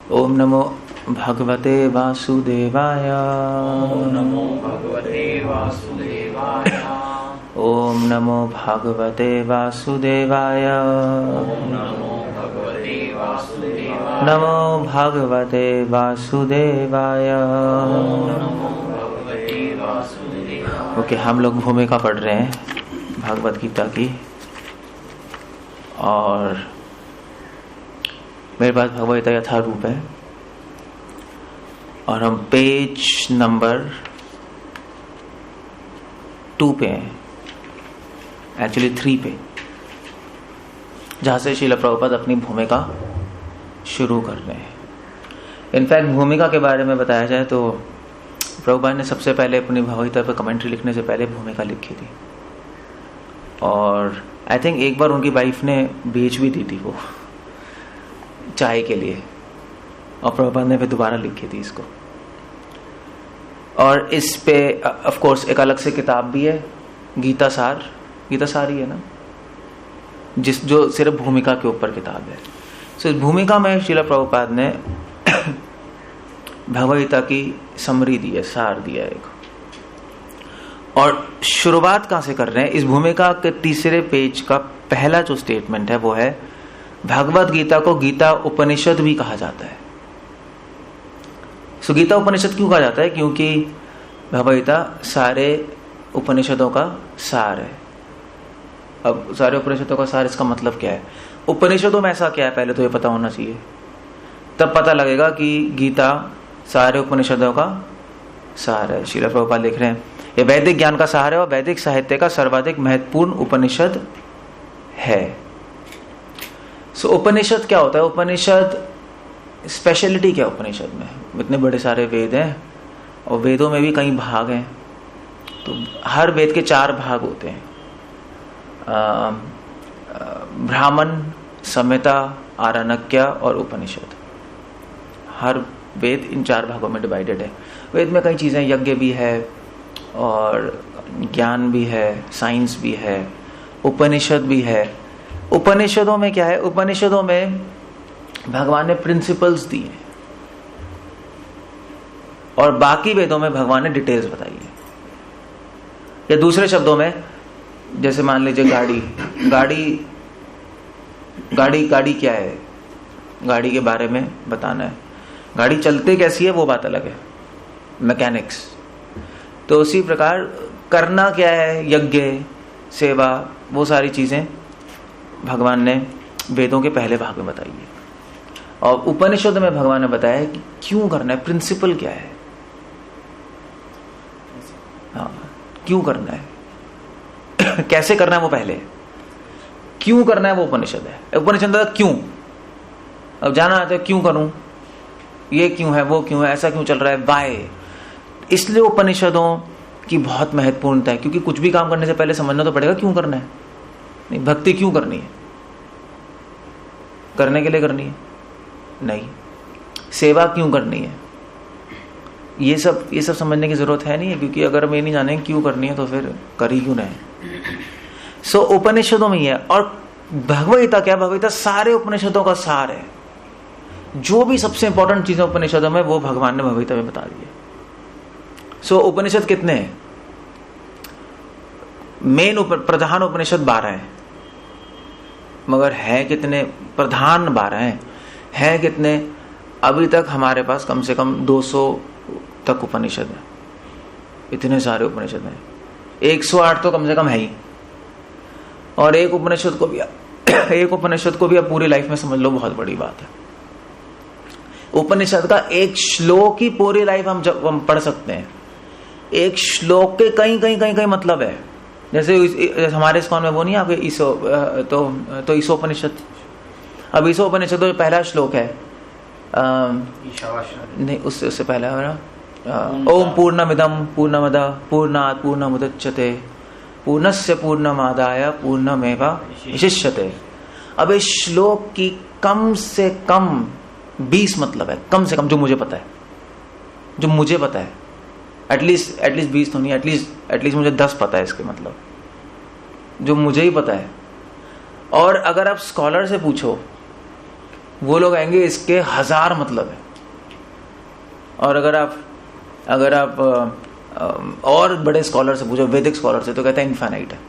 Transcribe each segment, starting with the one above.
ओम नमो भगवते वासुदेवाय। ओम नमो भगवते वासुदेवाय। ओम नमो भगवते वासुदेवाय। ओम नमो भगवते वासुदेवाय। नमो भगवते वासुदेवाय। ओम नमो भगवते वासुदेवाय। ओके, हम लोग भूमिका पढ़ रहे हैं भगवद गीता की, और मेरे पास भगवद गीता यथारूप है और हम पेज नंबर 2 पे हैं, एक्चुअली 3 पे, जहां से श्रील प्रभुपाद अपनी भूमिका शुरू कर रहे हैं। इनफैक्ट भूमिका के बारे में बताया जाए तो प्रभुपाद ने सबसे पहले अपनी भगवद गीता पर कमेंट्री लिखने से पहले भूमिका लिखी थी, और आई थिंक एक बार उनकी वाइफ ने बेच भी दी थी वो चाय के लिए, और प्रभुपाद ने फिर दोबारा लिखी थी इसको। और इस पे ऑफ कोर्स एक अलग से किताब भी है, गीता सार ही है ना, जो सिर्फ भूमिका के ऊपर किताब है। सो इस भूमिका में श्रील प्रभुपाद ने भगवद गीता की समरी दी है, सार दिया है एक। और शुरुआत कहां से कर रहे हैं? इस भूमिका के तीसरे पेज का पहला जो स्टेटमेंट है वो है, भगवद गीता को गीता उपनिषद भी कहा जाता है। सो गीता उपनिषद क्यों कहा जाता है? क्योंकि भगवद गीता सारे उपनिषदों का सार है। अब सारे उपनिषदों का सार, इसका मतलब क्या है? उपनिषदों में ऐसा क्या है, पहले तो ये पता होना चाहिए, तब पता लगेगा कि गीता सारे उपनिषदों का सार है। श्रील प्रभुपाद लिख रहे हैं, ये वैदिक ज्ञान का सार है और वैदिक साहित्य का सर्वाधिक महत्वपूर्ण उपनिषद है। सो उपनिषद क्या होता है? उपनिषद स्पेशलिटी क्या है उपनिषद में? इतने बड़े सारे वेद हैं और वेदों में भी कई भाग हैं, तो हर वेद के 4 भाग होते हैं, ब्राह्मण, संहिता, आरण्यक और उपनिषद। हर वेद इन 4 भागों में डिवाइडेड है। वेद में कई चीजें, यज्ञ भी है और ज्ञान भी है, साइंस भी है, उपनिषद भी है। उपनिषदों में क्या है? उपनिषदों में भगवान ने प्रिंसिपल्स दिए और बाकी वेदों में भगवान ने डिटेल्स बताई है। या दूसरे शब्दों में, जैसे मान लीजिए गाड़ी क्या है, गाड़ी के बारे में बताना है। गाड़ी चलते कैसी है वो बात अलग है, मैकेनिक्स। तो उसी प्रकार करना क्या है, यज्ञ, सेवा, वो सारी चीजें भगवान ने वेदों के पहले भाग में बताई है। और उपनिषद में भगवान ने बताया कि क्यों करना है, प्रिंसिपल क्या है, हाँ क्यों करना है कैसे करना है वो पहले, क्यों करना है वो उपनिषद है। उपनिषद है क्यों, अब जाना आता है क्यों करूं, ये क्यों है, वो क्यों है, ऐसा क्यों चल रहा है, वाई। इसलिए उपनिषदों की बहुत महत्वपूर्णता है, क्योंकि कुछ भी काम करने से पहले समझना तो पड़ेगा क्यों करना है। नहीं, भक्ति क्यों करनी है, करने के लिए करनी है नहीं, सेवा क्यों करनी है, ये सब समझने की जरूरत है नहीं है, क्योंकि अगर हम ये नहीं जाने क्यों करनी है तो फिर कर ही क्यों रहे। सो उपनिषदों में ही है। और भगवद गीता क्या? भगवद गीता सारे उपनिषदों का सार है। जो भी सबसे इंपॉर्टेंट चीजें उपनिषदों में, वो भगवान ने भगवद गीता में बता दी है। सो उपनिषद कितने हैं? मेन प्रधान उपनिषद 12 है, मगर है कितने? प्रधान 12 है कितने? अभी तक हमारे पास कम से कम 200 तक उपनिषद है। इतने सारे उपनिषद हैं, 108 तो कम से कम है ही। और एक उपनिषद को भी आप पूरी लाइफ में समझ लो, बहुत बड़ी बात है। उपनिषद का एक श्लोक ही पूरी लाइफ हम पढ़ सकते हैं। एक श्लोक के कई मतलब है। जैसे हमारे इस्कॉन में वो नहीं आपके ईशोपनिषद। अब ईशोपनिषद तो पहला श्लोक है, नहीं उससे पहला है ना, ओम पूर्णमिदं पूर्णमदः पूर्णात् पूर्णमुदच्यते पूर्णस्य पूर्णमादाय पूर्णमेवावशिष्यते। अब इस श्लोक की कम से कम 20 मतलब है, कम से कम, जो मुझे पता है। एटलीस्ट 20 तो नहीं, एटलीस्ट मुझे 10 पता है इसके मतलब, जो मुझे ही पता है। और अगर आप स्कॉलर से पूछो वो लोग आएंगे इसके 1000 मतलब है। और अगर आप और बड़े स्कॉलर से पूछो, वैदिक स्कॉलर से, तो कहते हैं इन्फाइनाइट है।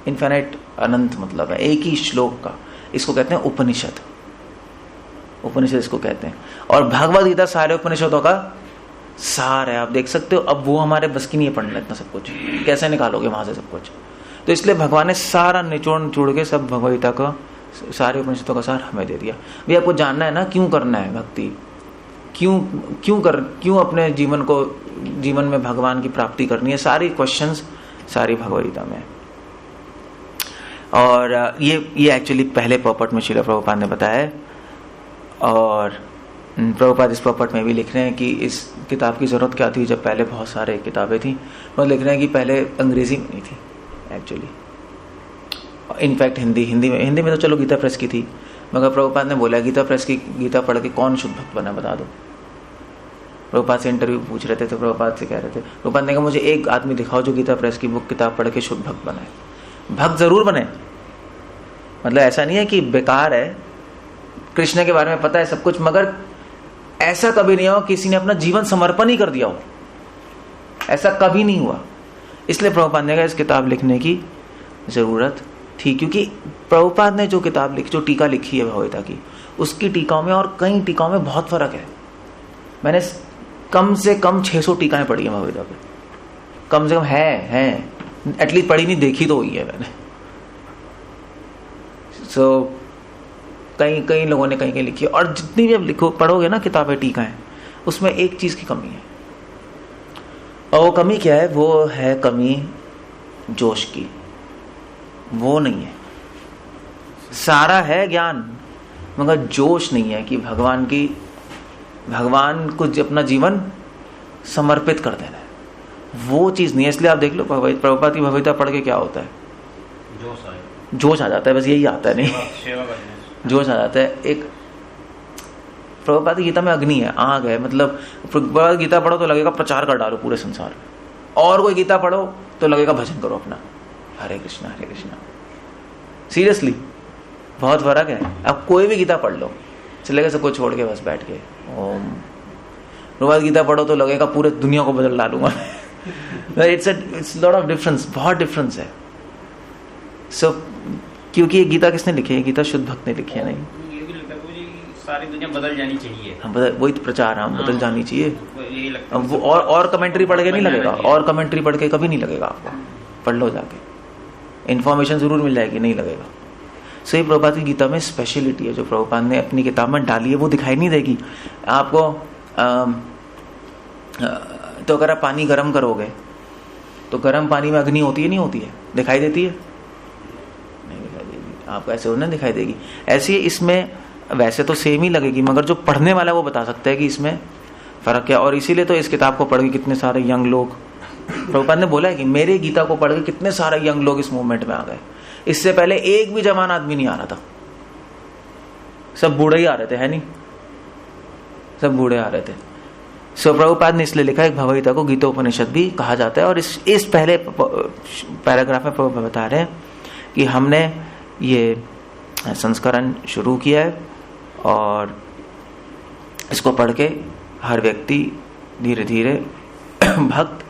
इन्फाइनाइट अनंत मतलब है, एक ही श्लोक का। इसको कहते हैं उपनिषद इसको कहते हैं। और भगवद गीता सारे उपनिषदों का सार है। आप देख सकते हो, अब वो हमारे बस की नहीं है पढ़ना इतना सब कुछ, कैसे निकालोगे वहां से सब कुछ। तो इसलिए भगवान ने सारा निचोड़ के सब भगवद गीता का, सारे उपनिषदों का सार हमें दे दिया। भी आपको जानना है ना क्यों करना है भक्ति, क्यों अपने जीवन में भगवान की प्राप्ति करनी है, सारी क्वेश्चंस सारी भगवद गीता में। और ये एक्चुअली पहले पॉपट में श्रील प्रभुपाद ने बताया है। और प्रभुपाद इस पॉपट में भी लिख रहे हैं कि इस किताब की जरूरत क्या थी जब पहले बहुत सारे किताबें थी। वो लिख रहे हैं कि पहले अंग्रेजी में नहीं थी एक्चुअली, इनफैक्ट हिंदी में तो चलो गीता प्रेस की थी, मगर प्रभुपाद ने बोला गीता प्रेस की गीता पढ़ के कौन शुद्ध भक्त बना बता दो। प्रभुपाद से इंटरव्यू पूछ रहे थे तो प्रभुपाद से कह रहे थे, प्रभुपाद ने कहा मुझे एक आदमी दिखाओ जो गीता प्रेस की बुक किताब पढ़ के शुद्ध भक्त बनाए। भक्त जरूर बने, मतलब ऐसा नहीं है कि बेकार है, कृष्ण के बारे में पता है सब कुछ, मगर ऐसा कभी नहीं हो किसी ने अपना जीवन समर्पण ही कर दिया हो, ऐसा कभी नहीं हुआ। इसलिए प्रभुपाद ने कहा इस किताब लिखने की जरूरत थी, क्योंकि प्रभुपाद ने जो किताब लिखी, जो टीका लिखी है भगवद की, उसकी टीकाओं में और कई टीकाओं में बहुत फर्क है। मैंने कम से कम 600 टीकाएं पढ़ी है भगवद पे, कम से कम है एटलीस्ट पढ़ी नहीं, देखी तो हुई है मैंने। सो कई लोगों ने कहीं लिखी है। और जितनी भी अब पढ़ोगे ना किताबें टीकाएं, उसमें एक चीज की कमी है, और वो कमी क्या है? वो है कमी जोश की। वो नहीं है, सारा है ज्ञान मगर जोश नहीं है कि भगवान को अपना जीवन समर्पित कर देना है, वो चीज नहीं है। इसलिए आप देख लो प्रभुपाद की भगवद गीता पढ़ के क्या होता है, जोश आ जाता है, बस यही आता है, नहीं जोश आ जाता है। एक प्रभुपाद की गीता में अग्नि है, आग है, मतलब प्रभुपाद गीता पढ़ो तो लगेगा प्रचार कर डालो पूरे संसार में, और कोई गीता पढ़ो तो लगेगा भजन करो अपना, हरे कृष्णा हरे कृष्णा। सीरियसली बहुत फर्क है। अब कोई भी गीता पढ़ लो, चलेगा सबको छोड़ के बस बैठ के ओम। प्रभुपाद गीता पढ़ो तो लगेगा पूरे दुनिया को बदल डालूंगा। इट्स लॉट ऑफ डिफरेंस, बहुत डिफरेंस है। सो क्योंकि ये गीता किसने लिखी है? गीता शुद्ध भक्त ने लिखी है, नहीं सारी दुनिया बदल जानी चाहिए। वही तो प्रचार, बदल जानी चाहिए। वो और कमेंट्री पढ़ के नहीं लगेगा, और कमेंट्री पढ़ के कभी नहीं लगेगा आपको, पढ़ लो जाके, इन्फॉर्मेशन जरूर मिल जाएगी, नहीं लगेगा। सो ये प्रभुपाद की गीता में स्पेशलिटी है जो प्रभुपाद ने अपनी किताब में डाली है, वो दिखाई नहीं देगी आपको। तो अगर आप पानी गर्म करोगे तो गर्म पानी में अग्नि होती है, नहीं होती है? दिखाई देती है? नहीं दिखाई देगी आपको, ऐसे होना दिखाई देगी। ऐसे इसमें वैसे तो सेम ही लगेगी, मगर जो पढ़ने वाला है वो बता सकता है कि इसमें फर्क क्या। और इसीलिए तो इस किताब को पढ़ के कितने सारे यंग लोग, प्रभुपाद ने बोला है कि मेरे गीता को पढ़ के कितने सारे यंग लोग इस मूवमेंट में आ गए। इससे पहले एक भी जवान आदमी नहीं आ रहा था, सब बूढ़े ही आ रहे थे, है नहीं? सब बूढ़े आ रहे थे। सो प्रभुपाद ने इसलिए लिखा है भगवद गीता को गीतोपनिषद भी कहा जाता है। और इस पहले पैराग्राफ में प्रभुपाद बता रहे हैं कि हमने ये संस्करण शुरू किया है और इसको पढ़ के हर व्यक्ति धीरे धीरे भक्त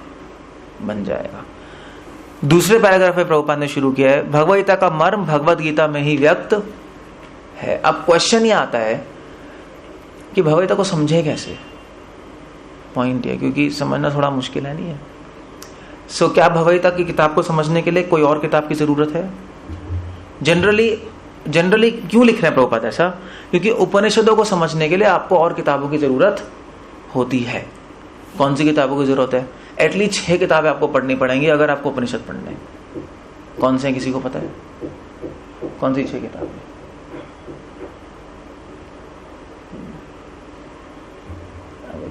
बन जाएगा। दूसरे पैराग्राफ में प्रभुपाद ने शुरू किया है भगवद गीता का मर्म भगवद गीता में ही व्यक्त है। अब क्वेश्चन ये आता है कि भगवद गीता को समझे कैसे? पॉइंट है, क्योंकि समझना थोड़ा मुश्किल है, नहीं है? सो क्या भगवद गीता की किताब को समझने के लिए कोई और किताब की जरूरत है? जनरली क्यों लिख रहे हैं प्रभुपाद ऐसा? क्योंकि उपनिषदों को समझने के लिए आपको और किताबों की जरूरत होती है। कौन सी किताबों की जरूरत है? एटलीस्ट 6 किताबें आपको पढ़नी पड़ेंगी अगर आपको उपनिषद पढ़ना है। कौन से हैं, किसी को पता है? कौन सी 6 किताबें?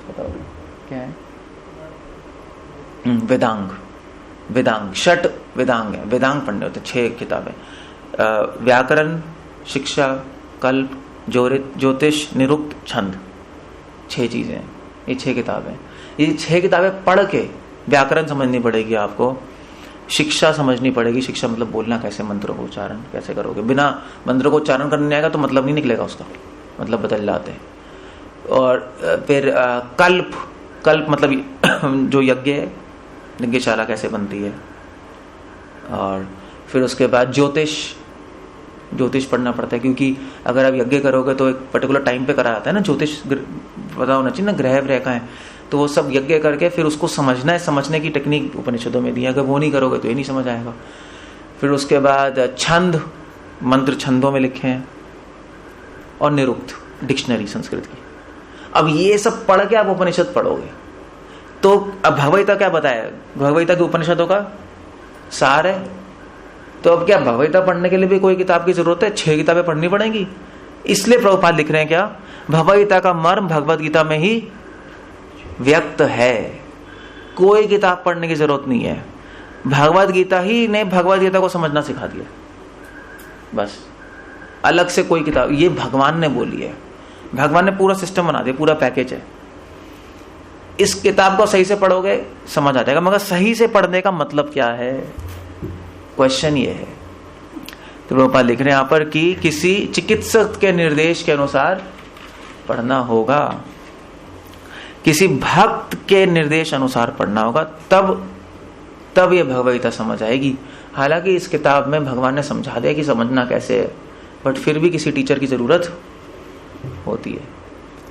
बताओ क्या है? वेदांग 6 वेदांग है, वेदांग पढ़ने होते 6 किताबें। व्याकरण, शिक्षा, कल्प, ज्योतिष, निरुक्त, छंद, 6 चीजें, ये 6 किताबें। ये 6 किताबें पढ़ के व्याकरण समझनी पड़ेगी आपको, शिक्षा समझनी पड़ेगी। शिक्षा मतलब बोलना कैसे, मंत्रों को उच्चारण कैसे करोगे। बिना मंत्रों को उच्चारण करने आएगा तो मतलब नहीं निकलेगा, उसका मतलब बदल जाते हैं। और फिर कल्प मतलब जो यज्ञ है, यज्ञशाला कैसे बनती है। और फिर उसके बाद ज्योतिष पढ़ना पड़ता है, क्योंकि अगर आप यज्ञ करोगे तो एक पर्टिकुलर टाइम पे करा जाता है ना। ज्योतिष पता होना चाहिए ना, ग्रह व्रह का है, तो वो सब यज्ञ करके फिर उसको समझना है। समझने की टेक्निक उपनिषदों में दी है, अगर वो नहीं करोगे तो ये नहीं समझ आएगा। फिर उसके बाद छंद, मंत्र छंदों में लिखे हैं, और निरुक्त डिक्शनरी संस्कृत की। अब ये सब पढ़ के आप उपनिषद पढ़ोगे तो अब भगवद्गीता क्या बताया, भगवद्गीता के उपनिषदों का सार है। तो अब क्या भगवद्गीता पढ़ने के लिए भी कोई किताब की जरूरत है? 6 किताबें पढ़नी पड़ेंगी। इसलिए प्रभुपाद लिख रहे हैं क्या, भगवद्गीता का मर्म भगवद गीता में ही व्यक्त है, कोई किताब पढ़ने की जरूरत नहीं है। भगवद गीता ही ने भगवद गीता को समझना सिखा दिया, बस। अलग से कोई किताब, ये भगवान ने बोली है, भगवान ने पूरा सिस्टम बना दिया, पूरा पैकेज है। इस किताब को सही से पढ़ोगे समझ आ जाएगा। मगर सही से पढ़ने का मतलब क्या है, क्वेश्चन ये है। तो प्रभुपाद लिख रहे हैं यहां पर कि किसी चिकित्सक के निर्देश के अनुसार पढ़ना होगा, किसी भक्त के निर्देश अनुसार पढ़ना होगा, तब ये भगवद्गीता समझ आएगी। हालांकि इस किताब में भगवान ने समझा दिया कि समझना कैसे है, बट फिर भी किसी टीचर की जरूरत होती है।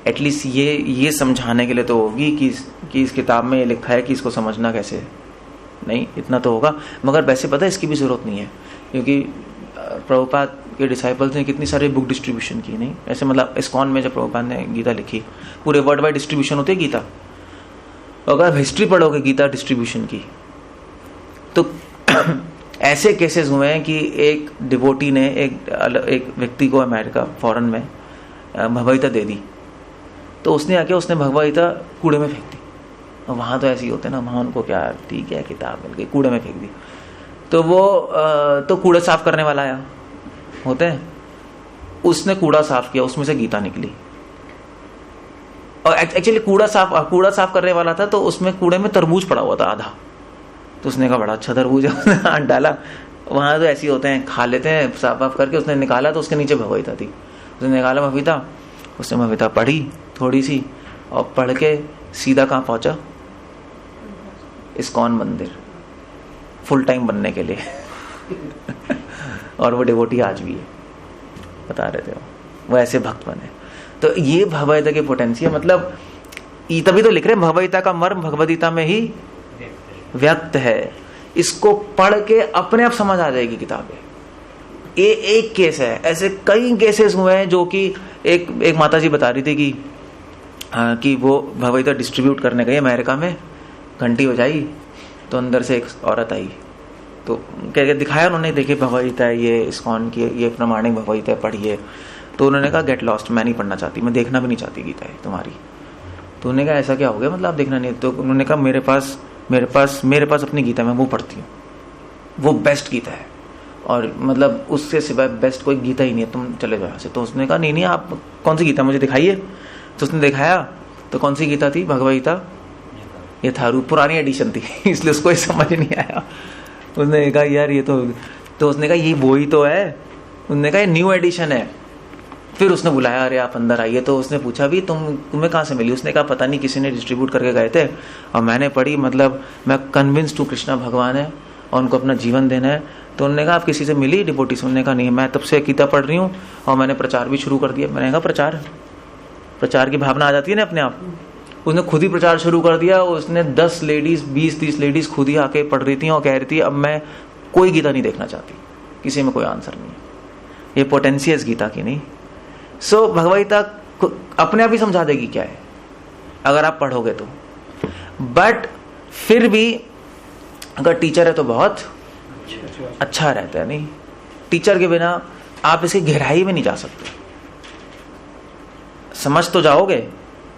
एटलीस्ट ये समझाने के लिए तो होगी कि इस किताब में ये लिखा है कि इसको समझना कैसे है। नहीं, इतना तो होगा। मगर वैसे पता है इसकी भी जरूरत नहीं है, क्योंकि प्रभुपाद के डिसाइपल्स ने कितनी सारी बुक डिस्ट्रीब्यूशन की। नहीं ऐसे मतलब इस्कॉन में जब प्रभुपाद ने गीता लिखी, पूरे वर्ल्ड वाइड डिस्ट्रीब्यूशन होती है गीता। अगर हिस्ट्री पढ़ोगे गीता डिस्ट्रीब्यूशन की तो ऐसे केसेस हुए हैं कि एक डिवोटी ने एक व्यक्ति को अमेरिका फॉरेन में भगवद्गीता दे दी, तो उसने भगवद्गीता कूड़े में फेंक दी। और वहां तो ऐसे ही होते ना, वहां उनको क्या, ठीक है किताब मिल गई, कूड़े में फेंक दी। तो वो तो कूड़ा साफ करने वाला आया, होते हैं, उसने कूड़ा साफ किया, उसमें से गीता निकली। और एक्चुअली कूड़ा साफ करने वाला था, तो उसमें कूड़े में तरबूज पड़ा हुआ था आधा। तो उसने कहा बड़ा अच्छा तरबूज है, उसने हाथ डाला। वहां तो ऐसे ही होते हैं, खा लेते हैं साफ करके। उसने निकाला तो उसके नीचे भगवद्गीता थी, उसने निकाला भगवद्गीता, उसने भगवद्गीता पढ़ी थोड़ी सी, और पढ़ के सीधा कहाँ पहुंचा, इस्कॉन मंदिर फुल टाइम बनने के लिए। और वो डिवोटी आज भी है, बता रहे थे वो ऐसे भक्त बने। तो ये भगवद्गीता की पोटेंशियल, मतलब तभी तो लिख रहे हैं भगवद्गीता का मर्म भगवद्गीता में ही व्यक्त है। इसको पढ़ के अपने आप समझ आ जाएगी किताबें। ये एक केस है, ऐसे कई केसेस हुए हैं जो कि एक माता जी बता रही थी कि वो भगवद्गीता डिस्ट्रीब्यूट करने गई अमेरिका में, घंटी बजाई तो अंदर से एक औरत आई, तो क्या दिखाया उन्होंने, देखिए भगवद्गीता है ये इस्कॉन की, ये प्रमाणिक भगवद्गीता पढ़िए। तो उन्होंने कहा गेट लॉस्ट, मैं नहीं पढ़ना चाहती, मैं देखना भी नहीं चाहती गीता है तुम्हारी। तो उन्होंने कहा ऐसा क्या हो गया, मतलब आप देखना नहीं? तो उन्होंने कहा मेरे पास अपनी गीता, मैं वो पढ़ती हूँ, वो बेस्ट गीता है, और मतलब उससे सिवाय बेस्ट कोई गीता ही नहीं है, तुम चले जाओ यहाँ से। तो उसने कहा नहीं आप कौन सी गीता मुझे दिखाइए। तो उसने दिखाया, तो कौन सी गीता थी, भगवद्गीता ये थारू पुरानी एडिशन थी, इसलिए उसको ये समझ नहीं आया। उसने कहा यार ये तो उसने कहा ये वो ही तो है। उसने कहा ये न्यू एडिशन है। फिर उसने बुलाया, अरे आप अंदर आइए। तो उसने पूछा भी तुम्हें कहाँ से मिली? उसने कहा पता नहीं, किसी ने डिस्ट्रीब्यूट करके गए थे और मैंने पढ़ी, मतलब मैं कन्विंस्ड हूँ कृष्णा भगवान है और उनको अपना जीवन देना है। तो उन्होंने कहा आप किसी से मिली डिवोटी से? उन्होंने कहा नहीं, मैं तब से गीता पढ़ रही हूँ और मैंने प्रचार भी शुरू कर दिया। मैंने कहा प्रचार की भावना आ जाती है ना अपने आप। उसने खुद ही प्रचार शुरू कर दिया। उसने 10 लेडीज 20-30 लेडीज खुद ही आके पढ़ रही थी और कह रही थी अब मैं कोई गीता नहीं देखना चाहती, किसी में कोई आंसर नहीं है। ये पोटेंशियल गीता की नहीं। सो भगवद्गीता अपने आप ही समझा देगी क्या है अगर आप पढ़ोगे तो। बट फिर भी अगर टीचर है तो बहुत अच्छा रहता है। नहीं, टीचर के बिना आप इसकी गहराई में नहीं जा सकते। समझ तो जाओगे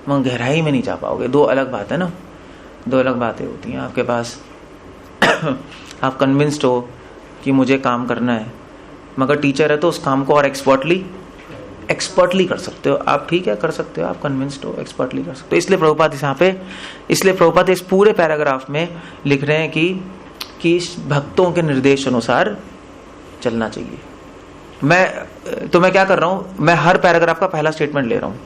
मगर गहराई में नहीं जा पाओगे। दो अलग बात है ना, दो अलग बातें होती हैं। आपके पास आप कन्विंस्ड हो कि मुझे काम करना है, मगर टीचर है तो उस काम को और एक्सपर्टली कर सकते हो आप। ठीक है, कर सकते हो, आप कन्विंस्ड हो, एक्सपर्टली कर सकते हो। इसलिए प्रभुपाद इस पूरे पैराग्राफ में लिख रहे हैं कि कि भक्तों के निर्देश अनुसार चलना चाहिए। मैं क्या कर रहा हूं, मैं हर पैराग्राफ का पहला स्टेटमेंट ले रहा हूं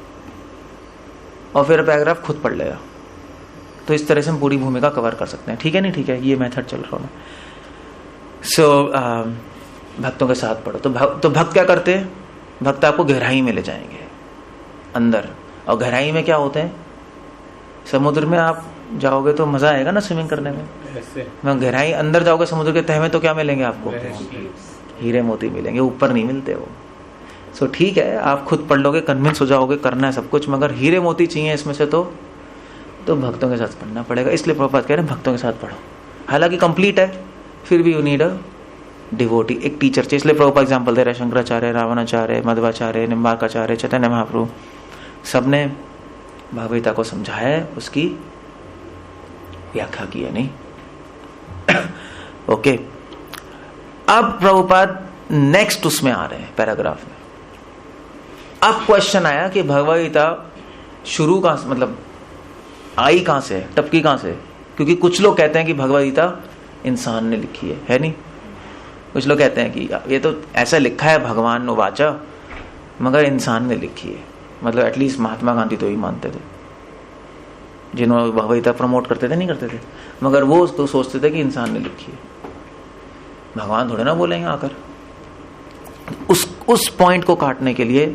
और फिर पैराग्राफ खुद पढ़ लेगा। तो इस तरह से हम पूरी भूमिका कवर कर सकते हैं। ठीक है नहीं ठीक है, ये मेथड चल रहा हूं। भक्तों के साथ पढ़ो। तो भक्त क्या करते हैं, भक्त आपको गहराई में ले जाएंगे अंदर। और गहराई में क्या होते हैं, समुद्र में आप जाओगे तो मजा आएगा ना स्विमिंग करने में। गहराई अंदर जाओगे समुद्र के तह में तो क्या मिलेंगे आपको, हीरे मोती मिलेंगे, ऊपर नहीं मिलते वो। सो ठीक है, आप खुद पढ़ लोगे, कन्विंस हो जाओगे, करना है सब कुछ, मगर हीरे मोती चाहिए इसमें से तो भक्तों के साथ पढ़ना पड़ेगा। इसलिए प्रभुपाद कह रहे हैं भक्तों के साथ पढ़ो। हालांकि कंप्लीट है, फिर भी यू नीड अ डिवोटी, एक टीचर चाहिए। इसलिए प्रभुपाद एग्जाम्पल दे रहे, शंकराचार्य, रावणाचार्य, मध्वाचार्य, निम्बार्काचार्य, चैतन्य महाप्रभु, सबने भगवद्गीता को समझाया है, उसकी व्याख्या की है। नहीं ओके। अब प्रभुपाद नेक्स्ट उसमें आ रहे हैं पैराग्राफ में। अब क्वेश्चन आया कि भगवद्गीता शुरू कहां से, मतलब आई कहां से, टपकी कहां से? क्योंकि कुछ लोग कहते हैं कि भगवद्गीता इंसान ने लिखी है नहीं? कुछ लोग कहते हैं कि ये तो ऐसा लिखा है भगवान ने वाचा, मगर इंसान ने लिखी है। मतलब एटलीस्ट महात्मा गांधी तो ही मानते थे, जिन्होंने भगवद्गीता प्रमोट करते थे, नहीं करते थे, मगर वो तो सोचते थे कि इंसान ने लिखी है, भगवान थोड़े ना बोलेंगे आकर। उस पॉइंट को काटने के लिए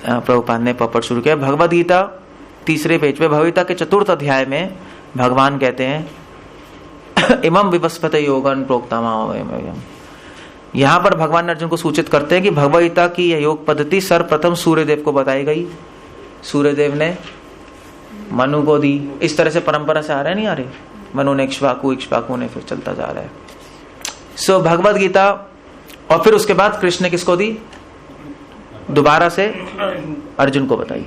प्रभुपाद ने पपट शुरू किया। भगवद गीता 3 पेज पे, भगवद्गीता के 4th अध्याय में भगवान कहते हैं इमं विवस्वते योगन प्रोक्ताम। यहां पर भगवान अर्जुन को सूचित करते हैं कि भगवद्गीता की यह योग पद्धति सर्वप्रथम सूर्यदेव को बताई गई। सूर्यदेव ने मनु को दी। इस तरह से परंपरा से आ रहे नहीं आ रहे, मनु ने इक्ष्वाकु ने, फिर चलता जा रहा है। सो भगवद गीता, और फिर उसके बाद कृष्ण ने किसको दी, दोबारा से अर्जुन को बताई।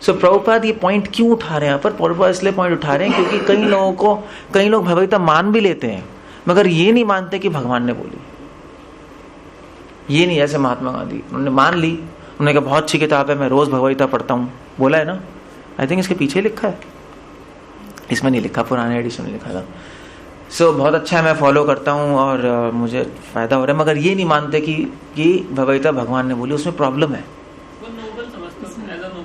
सो प्रभुपाद ये पॉइंट क्यों उठा रहे हैं यहाँ पर? प्रभुपाद इसलिए पॉइंट उठा रहे हैं क्योंकि कई लोग भगवद्गीता मान भी लेते हैं, मगर ये नहीं मानते कि भगवान ने बोली। ये नहीं, जैसे महात्मा गांधी, उन्होंने मान ली, उन्होंने कहा बहुत अच्छी किताब है, मैं रोज भगवद्गीता पढ़ता हूँ, बोला है ना। आई थिंक इसके पीछे लिखा है, इसमें नहीं लिखा, पुराने एडिशन में लिखा था। सो बहुत अच्छा है, मैं फॉलो करता हूँ और मुझे फायदा हो रहा है, मगर ये नहीं मानते कि भगवद्गीता भगवान ने बोली, उसमें प्रॉब्लम है।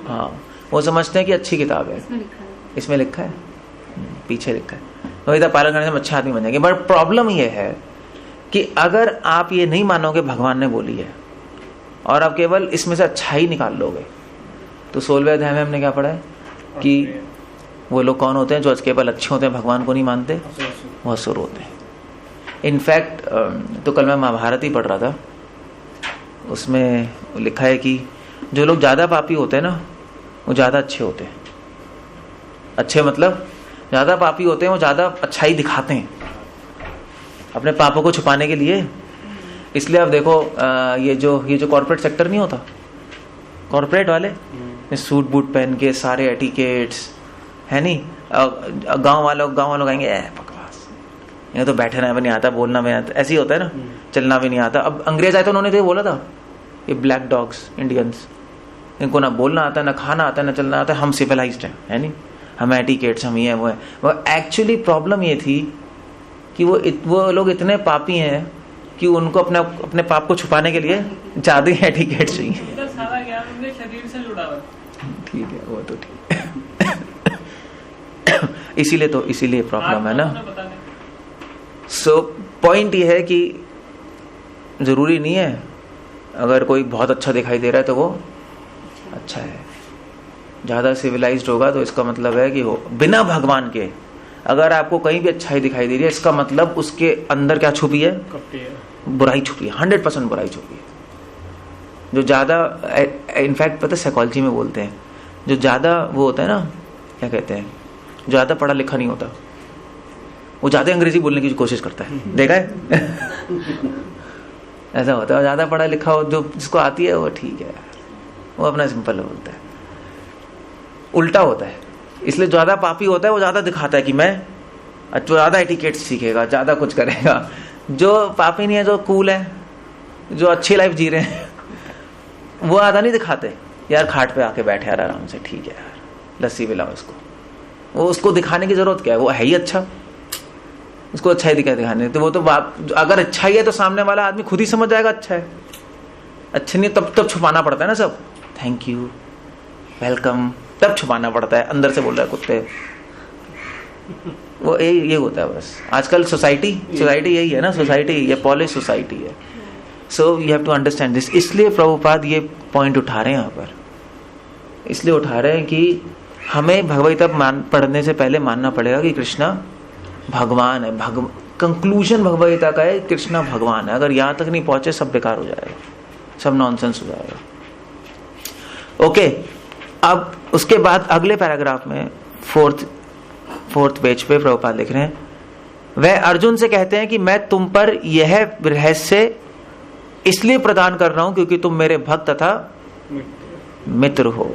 हाँ, वो समझते हैं कि अच्छी किताब है, इसमें लिखा है, पीछे लिखा है, भगवद्गीता पालन करने से अच्छा आदमी बन जाएंगे। बट प्रॉब्लम ये है कि अगर आप ये नहीं मानोगे भगवान ने बोली है और आप केवल इसमें से अच्छा ही निकाल लोगे, तो 16वें अध्याय में हमने क्या पढ़ा है कि वो लोग कौन होते हैं जो केवल अच्छे होते हैं, भगवान को नहीं मानते, वो असुर होते हैं। इनफैक्ट तो कल मैं महाभारत ही पढ़ रहा था, उसमें लिखा है कि जो लोग ज्यादा पापी होते हैं ना, वो ज्यादा अच्छे होते हैं। अच्छे मतलब ज्यादा पापी होते हैं, वो ज्यादा अच्छाई दिखाते हैं अपने पापों को छुपाने के लिए। इसलिए आप देखो ये जो कॉर्पोरेट सेक्टर नहीं होता, कॉर्पोरेट वाले सूट बूट पहन के सारे एटिकेट्स है नहीं, गांव वालों कहेंगे बकवास, ये तो बैठना भी नहीं आता, बोलना भी नहीं आता, ऐसे ही होता है ना, चलना भी नहीं आता। अब अंग्रेज आए तो उन्होंने तो बोला था, ये ब्लैक डॉग्स इंडियंस, इनको ना बोलना आता, ना खाना आता, ना चलना आता, हम सिविलाइज्ड है नहीं, हम एटिकेट्स, हम ये वो है। वो एक्चुअली प्रॉब्लम ये थी कि वो लोग इतने पापी हैं कि उनको अपने पाप को छुपाने के लिए ज्यादा ही एटिकेट चाहिए। सारा ज्ञान उनके शरीर से जुड़ा हुआ। ठीक है, वो तो ठीक है। इसीलिए प्रॉब्लम है ना। सो पॉइंट ये है कि जरूरी नहीं है अगर कोई बहुत अच्छा दिखाई दे रहा है तो वो अच्छा है। ज्यादा सिविलाइज्ड होगा तो इसका मतलब है कि वो बिना भगवान के, अगर आपको कहीं भी अच्छाई दिखाई दे रही है, इसका मतलब उसके अंदर क्या छुपी है, बुराई छुपी है, 100% बुराई छुपी है। जो ज्यादा, इनफैक्ट पता है साइकोलॉजी में बोलते हैं, जो ज्यादा वो होता है ना, क्या कहते हैं, ज्यादा पढ़ा लिखा नहीं होता, वो ज्यादा अंग्रेजी बोलने की कोशिश करता है, देखा है? ऐसा होता है। ज्यादा पढ़ा लिखा हो, जो जिसको आती है वो ठीक है, वो अपना सिंपल बोलता है। उल्टा होता है, इसलिए ज्यादा पापी होता है वो ज्यादा दिखाता है कि मैं, जो ज्यादा एटिकेट सीखेगा, ज्यादा कुछ करेगा। जो पापी नहीं है, जो कूल है, जो अच्छी लाइफ जी रहे हैं, वो आधा नहीं दिखाते, यार खाट पे आके बैठे यार आराम से, ठीक है यार लस्सी पिलाओ इसको। वो उसको दिखाने की जरूरत क्या है, वो है ही अच्छा, उसको अच्छाई दिखाने, तो वो तो अगर अच्छाई है तो सामने वाला आदमी खुद ही समझ जाएगा अच्छा है, अच्छा नहीं तब छुपाना पड़ता है ना सब, थैंक यू वेलकम, तब छुपाना पड़ता है, अंदर से बोल रहा है कुत्ते, वो ये होता है बस। आजकल सोसाइटी यही है ना, सोसाइटी ये पॉलिश सोसाइटी है। So you have to understand this. इसलिए प्रभुपाद ये पॉइंट उठा रहे हैं यहाँ पर, इसलिए उठा रहे हैं कि हमें भगवद्गीता पढ़ने से पहले मानना पड़ेगा कि कृष्णा भगवान है। कंक्लूजन भगवद्गीता का है कृष्णा भगवान है। अगर यहाँ तक नहीं पहुंचे सब बेकार हो जाएगा, सब नॉनसेंस हो जाएगा। ओके, अब उसके बाद अगले पैराग्राफ में फोर्थ पेज पे प्रभुपाद लिख रहे हैं, वह अर्जुन से कहते हैं कि मैं तुम पर यह रहस्य इसलिए प्रदान कर रहा हूं क्योंकि तुम मेरे भक्त तथा मित्र हो।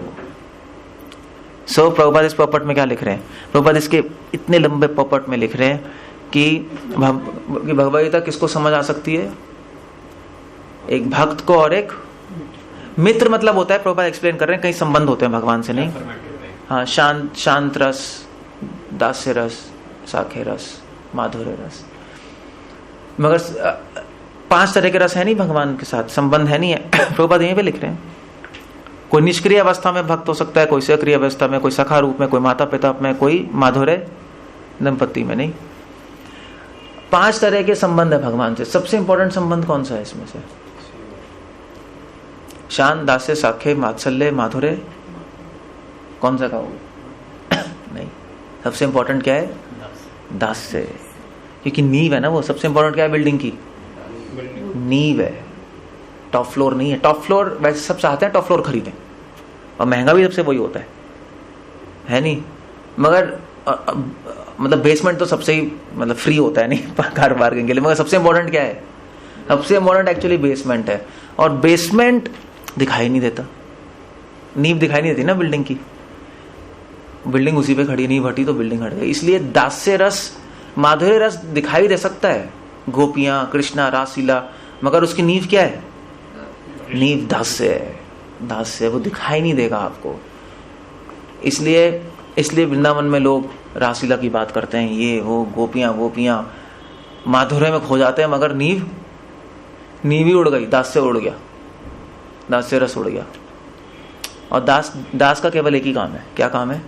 सो प्रभुपाद इस पॉपट में क्या लिख रहे हैं? प्रभुपाद इसके इतने लंबे पॉपट में लिख रहे हैं कि भगवद्गीता किसको समझ आ सकती है? एक भक्त को और एक मित्र। मतलब होता है, प्रभुपाद एक्सप्लेन कर रहे हैं, कई संबंध होते हैं भगवान से, नहीं? हाँ, शांत रस, दास्य रस, साखे रस, माधुर्य रस। मगर 5 तरह के रस है नहीं भगवान के साथ, संबंध है नहीं है। प्रभुपाद यहीं पे लिख रहे हैं, कोई निष्क्रिय अवस्था में भक्त हो सकता है, कोई सक्रिय अवस्था में, कोई सखा रूप में, कोई माता पिता में, कोई माधुर्य दंपत्ति में, नहीं। 5 तरह के संबंध है भगवान से। सबसे इंपॉर्टेंट संबंध कौन सा है इसमें से? शांत, दास्य, साखे, मात्सल्य, माधुर्य, कौन सा कहोगे? नहीं, सबसे इंपॉर्टेंट क्या है? दास्य। क्योंकि नींव है ना वो। सबसे इंपॉर्टेंट क्या है बिल्डिंग की? नींव है, टॉप फ्लोर नहीं है। टॉप फ्लोर वैसे सब चाहते हैं टॉप फ्लोर खरीदें, और महंगा भी सबसे वही होता है नहीं? मगर मतलब बेसमेंट तो सबसे ही मतलब फ्री होता है, नहीं कारोबार के लिए। मगर सबसे इंपॉर्टेंट क्या है? सबसे इंपॉर्टेंट एक्चुअली बेसमेंट है, और बेसमेंट दिखाई नहीं देता। नींव दिखाई नहीं देती ना बिल्डिंग की, बिल्डिंग उसी पे खड़ी, नींव हटी तो बिल्डिंग हट गई। इसलिए दास्य रस, माधुर्य रस दिखाई दे सकता है, गोपियां, कृष्णा, रासलीला, मगर उसकी नींव क्या है? नींव दास्य है, दास्य, वो दिखाई नहीं देगा आपको। इसलिए वृंदावन में लोग रासलीला की बात करते हैं, ये वो गोपियां माधुर्य में खो जाते हैं, मगर नींव ही उड़ गई, दास्य उड़ गया, दास्य रस उड़ गया। और दास का केवल एक ही काम है। क्या काम है?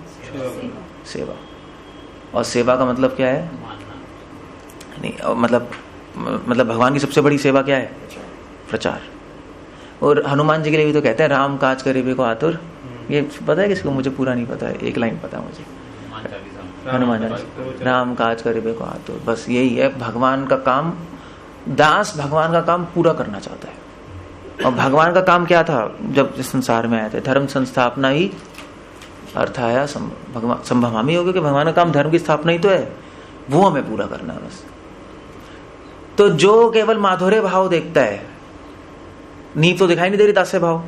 सेवा। और सेवा का मतलब क्या है? नहीं, मतलब भगवान की सबसे बड़ी सेवा क्या है? प्रचार। और हनुमान जी के लिए भी तो कहते हैं राम काज करिबे को आतुर। ये पता है किसको? मुझे पूरा नहीं पता है, एक लाइन पता है मुझे, हनुमान चालीसा, राम काज करिबे को आतुर। बस यही है भगवान का काम। दास भगवान का काम पूरा करना चाहता है। और भगवान का काम क्या था जब इस संसार में आए थे? धर्म संस्थापना ही अर्थाया संभवामी हो गया, कि भगवान का काम धर्म की स्थापना ही तो है, वो हमें पूरा करना है बस। तो जो केवल माधुर्य भाव देखता है, नींव तो दिखाई नहीं दे रही दास्य भाव,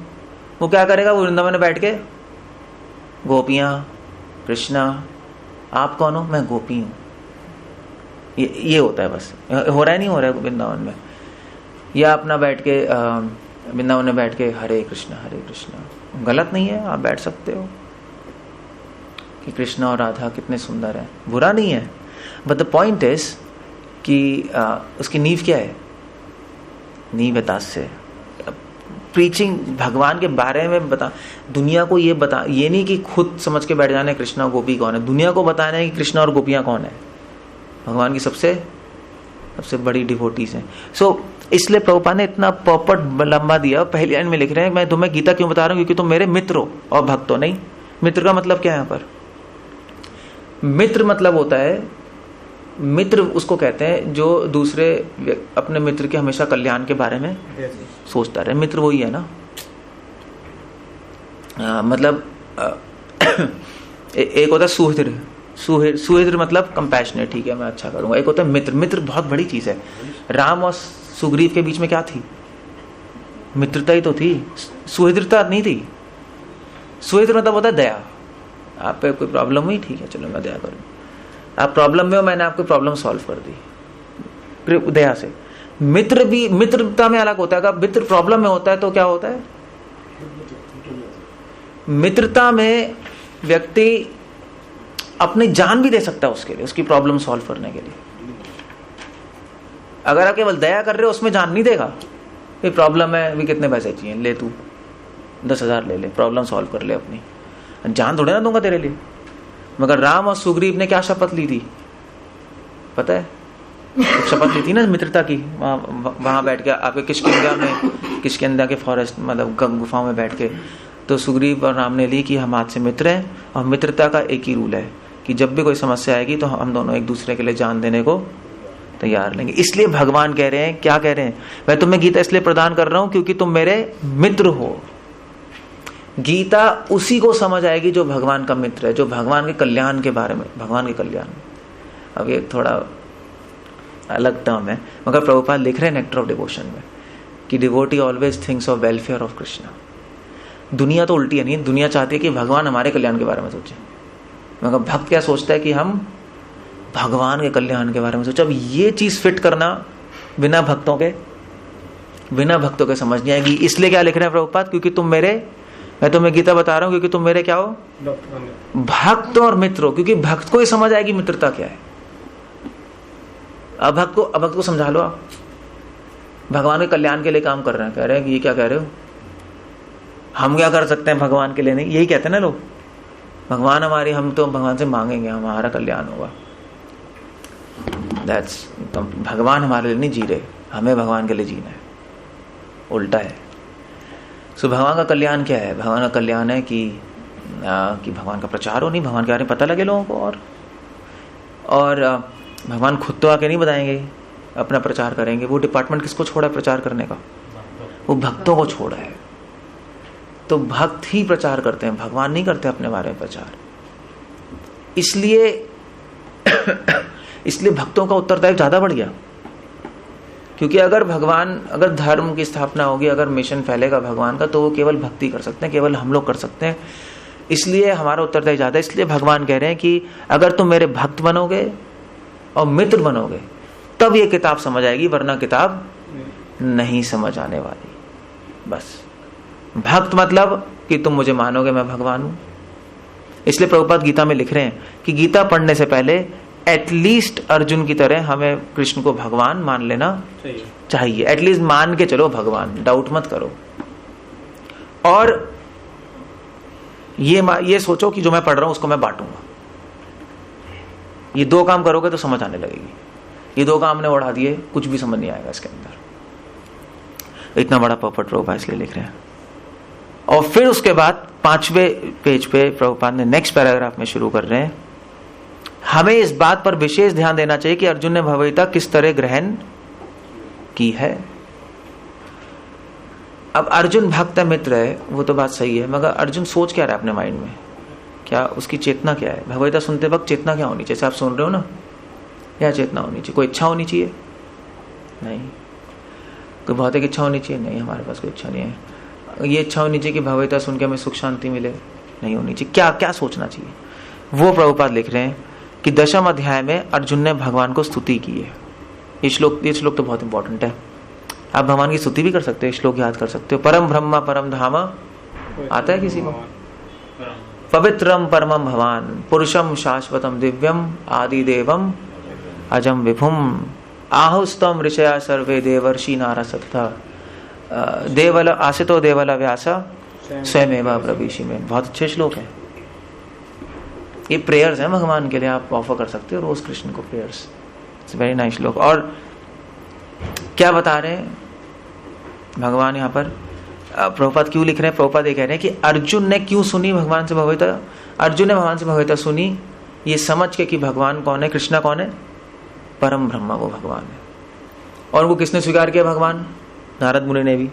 वो क्या करेगा? वो वृंदावन में बैठ के गोपियां, कृष्णा, आप कौन हो? मैं गोपी हूं। ये होता है बस। हो रहा है नहीं हो रहा है वृंदावन में? या अपना बैठ के वृंदावन में बैठ के हरे कृष्णा। गलत नहीं है, आप बैठ सकते हो कि कृष्णा और राधा कितने सुंदर हैं, बुरा नहीं है। बट द पॉइंट इज कि उसकी नींव क्या है? नींव है दास्य। प्रीचिंग भगवान के बारे में बता, दुनिया को ये नहीं कि खुद समझ के बैठ जाने कृष्णा और गोपी कौन है। दुनिया को बताना है कि कृष्णा और गोपियां कौन है, भगवान की सबसे बड़ी डिवोटीज हैं। सो इसलिए प्रभुपाद ने इतना पॉपट लंबा दिया। पहली लाइन में लिख रहे हैं, मैं तुम्हें गीता क्यों बता रहा हूं? क्योंकि तुम मेरे मित्र हो और भक्त हो। नहीं, मित्र का मतलब क्या है यहाँ पर? मित्र मतलब होता है, मित्र उसको कहते हैं जो दूसरे अपने मित्र के हमेशा कल्याण के बारे में सोचता रहे। मित्र वही है ना। मतलब एक होता है सुहृद मतलब कंपैशनेट, ठीक है मैं अच्छा करूंगा। एक होता है मित्र बहुत बड़ी चीज है। राम और सुग्रीव के बीच में क्या थी? मित्रता ही तो थी, सुहृदता नहीं थी। सुहृद मतलब होता है दया। आप पे कोई प्रॉब्लम हुई, ठीक है चलो मैं दया करूँ। आप प्रॉब्लम में हो, मैंने आपकी प्रॉब्लम सॉल्व कर दी दया से। मित्र भी मित्रता में अलग होता है। अगर मित्र प्रॉब्लम में होता है तो क्या होता है? मित्रता में व्यक्ति अपनी जान भी दे सकता है उसके लिए, उसकी प्रॉब्लम सॉल्व करने के लिए। अगर आप केवल दया कर रहे हो उसमें जान नहीं देगा। ये प्रॉब्लम है, अभी कितने पैसे चाहिए, ले तू 10,000 ले ले, प्रॉब्लम सॉल्व कर ले अपनी, जान थोड़े ना दूंगा तेरे लिए। मगर राम और सुग्रीव ने क्या शपथ ली थी पता है? शपथ ली थी ना मित्रता की, वहां बैठ के आपके किष्किंधा के फॉरेस्ट मतलब गुफाओं में बैठ के। तो सुग्रीव और राम ने ली कि हम आज से मित्र हैं, और मित्रता का एक ही रूल है कि जब भी कोई समस्या आएगी तो हम दोनों एक दूसरे के लिए जान देने को तैयार लेंगे। इसलिए भगवान कह रहे हैं, क्या कह रहे हैं, मैं तुम्हें गीता इसलिए प्रदान कर रहा हूं क्योंकि तुम मेरे मित्र हो। गीता उसी को समझ आएगी जो भगवान का मित्र है, जो भगवान के कल्याण के बारे में, भगवान के कल्याण। अब ये थोड़ा अलग टर्म है, मगर प्रभुपाद लिख रहे हैं नेक्टर ऑफ डिवोशन में कि devotee always thinks of welfare of Krishna. दुनिया तो उल्टी है, नहीं, दुनिया चाहती है कि भगवान हमारे कल्याण के बारे में सोचे, मगर भक्त क्या सोचता है कि हम भगवान के कल्याण के बारे में सोचे। अब ये चीज फिट करना बिना भक्तों के समझ नहीं आएगी। इसलिए क्या लिख रहे हैं प्रभुपाद, क्योंकि तुम मेरे, मैं तुम्हें गीता बता रहा हूं क्योंकि तुम मेरे क्या हो, भक्त और मित्र हो। क्योंकि भक्त को ही समझ आएगी मित्रता क्या है। अभक्त को समझा लो आप, भगवान के कल्याण के लिए काम कर रहे हैं, कह रहे हैं कि ये क्या कह रहे हो, हम क्या कर सकते हैं भगवान के लिए, नहीं, यही कहते हैं ना लोग, भगवान हमारी, हम तो भगवान से मांगेंगे हमारा कल्याण होगा। दैट्स, तो भगवान हमारे लिए नहीं जी रहे, हमें भगवान के लिए जीना है, उल्टा है। सो भगवान का कल्याण क्या है? भगवान का कल्याण है कि भगवान का प्रचार हो, नहीं, भगवान के बारे में पता लगे लोगों को, और भगवान खुद तो आके नहीं बताएंगे, अपना प्रचार करेंगे। वो डिपार्टमेंट किसको छोड़ा है प्रचार करने का? वो भक्तों को छोड़ा है। तो भक्त ही प्रचार करते हैं, भगवान नहीं करते अपने बारे में प्रचार। इसलिए भक्तों का उत्तरदायित्व ज्यादा बढ़ गया। क्योंकि अगर धर्म की स्थापना होगी, अगर मिशन फैलेगा भगवान का, तो वो केवल भक्ति कर सकते हैं, केवल हम लोग कर सकते हैं। इसलिए हमारा उत्तरदायित्व ज्यादा। इसलिए भगवान कह रहे हैं कि अगर तुम मेरे भक्त बनोगे और मित्र बनोगे तब ये किताब समझ आएगी, वरना किताब नहीं समझ आने वाली। बस भक्त मतलब कि तुम मुझे मानोगे मैं भगवान हूं। इसलिए प्रभुपाद गीता में लिख रहे हैं कि गीता पढ़ने से पहले एटलीस्ट अर्जुन की तरह हमें कृष्ण को भगवान मान लेना चाहिए। एटलीस्ट मान के चलो भगवान, डाउट मत करो। और ये सोचो कि जो मैं पढ़ रहा हूं उसको मैं बांटूंगा। ये दो काम करोगे तो समझ आने लगेगी। ये दो काम ने उड़ा दिए, कुछ भी समझ नहीं आएगा इसके अंदर। इतना बड़ा पर्पट प्रभुपाद इसलिए लिख रहे हैं। और फिर उसके बाद 5वें पेज पे प्रभुपाद ने नेक्स्ट पैराग्राफ में शुरू कर रहे हैं, हमें इस बात पर विशेष ध्यान देना चाहिए कि अर्जुन ने भगवद्गीता किस तरह ग्रहण की है। अब अर्जुन भक्त है, मित्र है, वो तो बात सही है, मगर अर्जुन सोच क्या रहा है अपने माइंड में, क्या उसकी चेतना क्या है? भगवद्गीता सुनते वक्त चेतना क्या होनी चाहिए? जैसे आप सुन रहे हो ना, क्या चेतना होनी चाहिए? कोई इच्छा होनी चाहिए? नहीं। कोई भौतिक इच्छा होनी चाहिए? नहीं, हमारे पास कोई इच्छा नहीं है। ये इच्छा होनी चाहिए कि भगवद्गीता सुन के हमें सुख शांति मिले? नहीं होनी चाहिए। क्या क्या सोचना चाहिए? वो प्रभुपाद लिख रहे हैं कि 10वें अध्याय में अर्जुन ने भगवान को स्तुति की है। ये श्लोक तो बहुत इंपॉर्टेंट है। आप भगवान की स्तुति भी कर सकते हो, श्लोक याद कर सकते हो। परम ब्रह्म परम धाम आता है किसी को? पवित्रम परमम भवान पुरुषम शाश्वतम दिव्यम आदि देवम अजम विभुम आहुस्तम ऋषया सर्वे देवर्षि नारसत्ता देवल आसितो देवल व्यास स्वयमेव प्रविशि में। बहुत अच्छे श्लोक है। ये प्रेयर्स हैं भगवान के लिए, आप ऑफर कर सकते हो रोज कृष्ण को प्रेयर्स। इट्स वेरी नाइस श्लोक। और क्या बता रहे हैं भगवान यहाँ पर? प्रभुपाद क्यों लिख रहे हैं? प्रभुपाद ये कह रहे हैं कि अर्जुन ने क्यों सुनी भगवान से भगवद्गीता? अर्जुन ने भगवान से भगवद्गीता सुनी ये समझ के कि भगवान कौन है, कृष्णा कौन है, परम ब्रह्मा वो भगवान है। और वो किसने स्वीकार किया? भगवान नारद मुनि ने भी।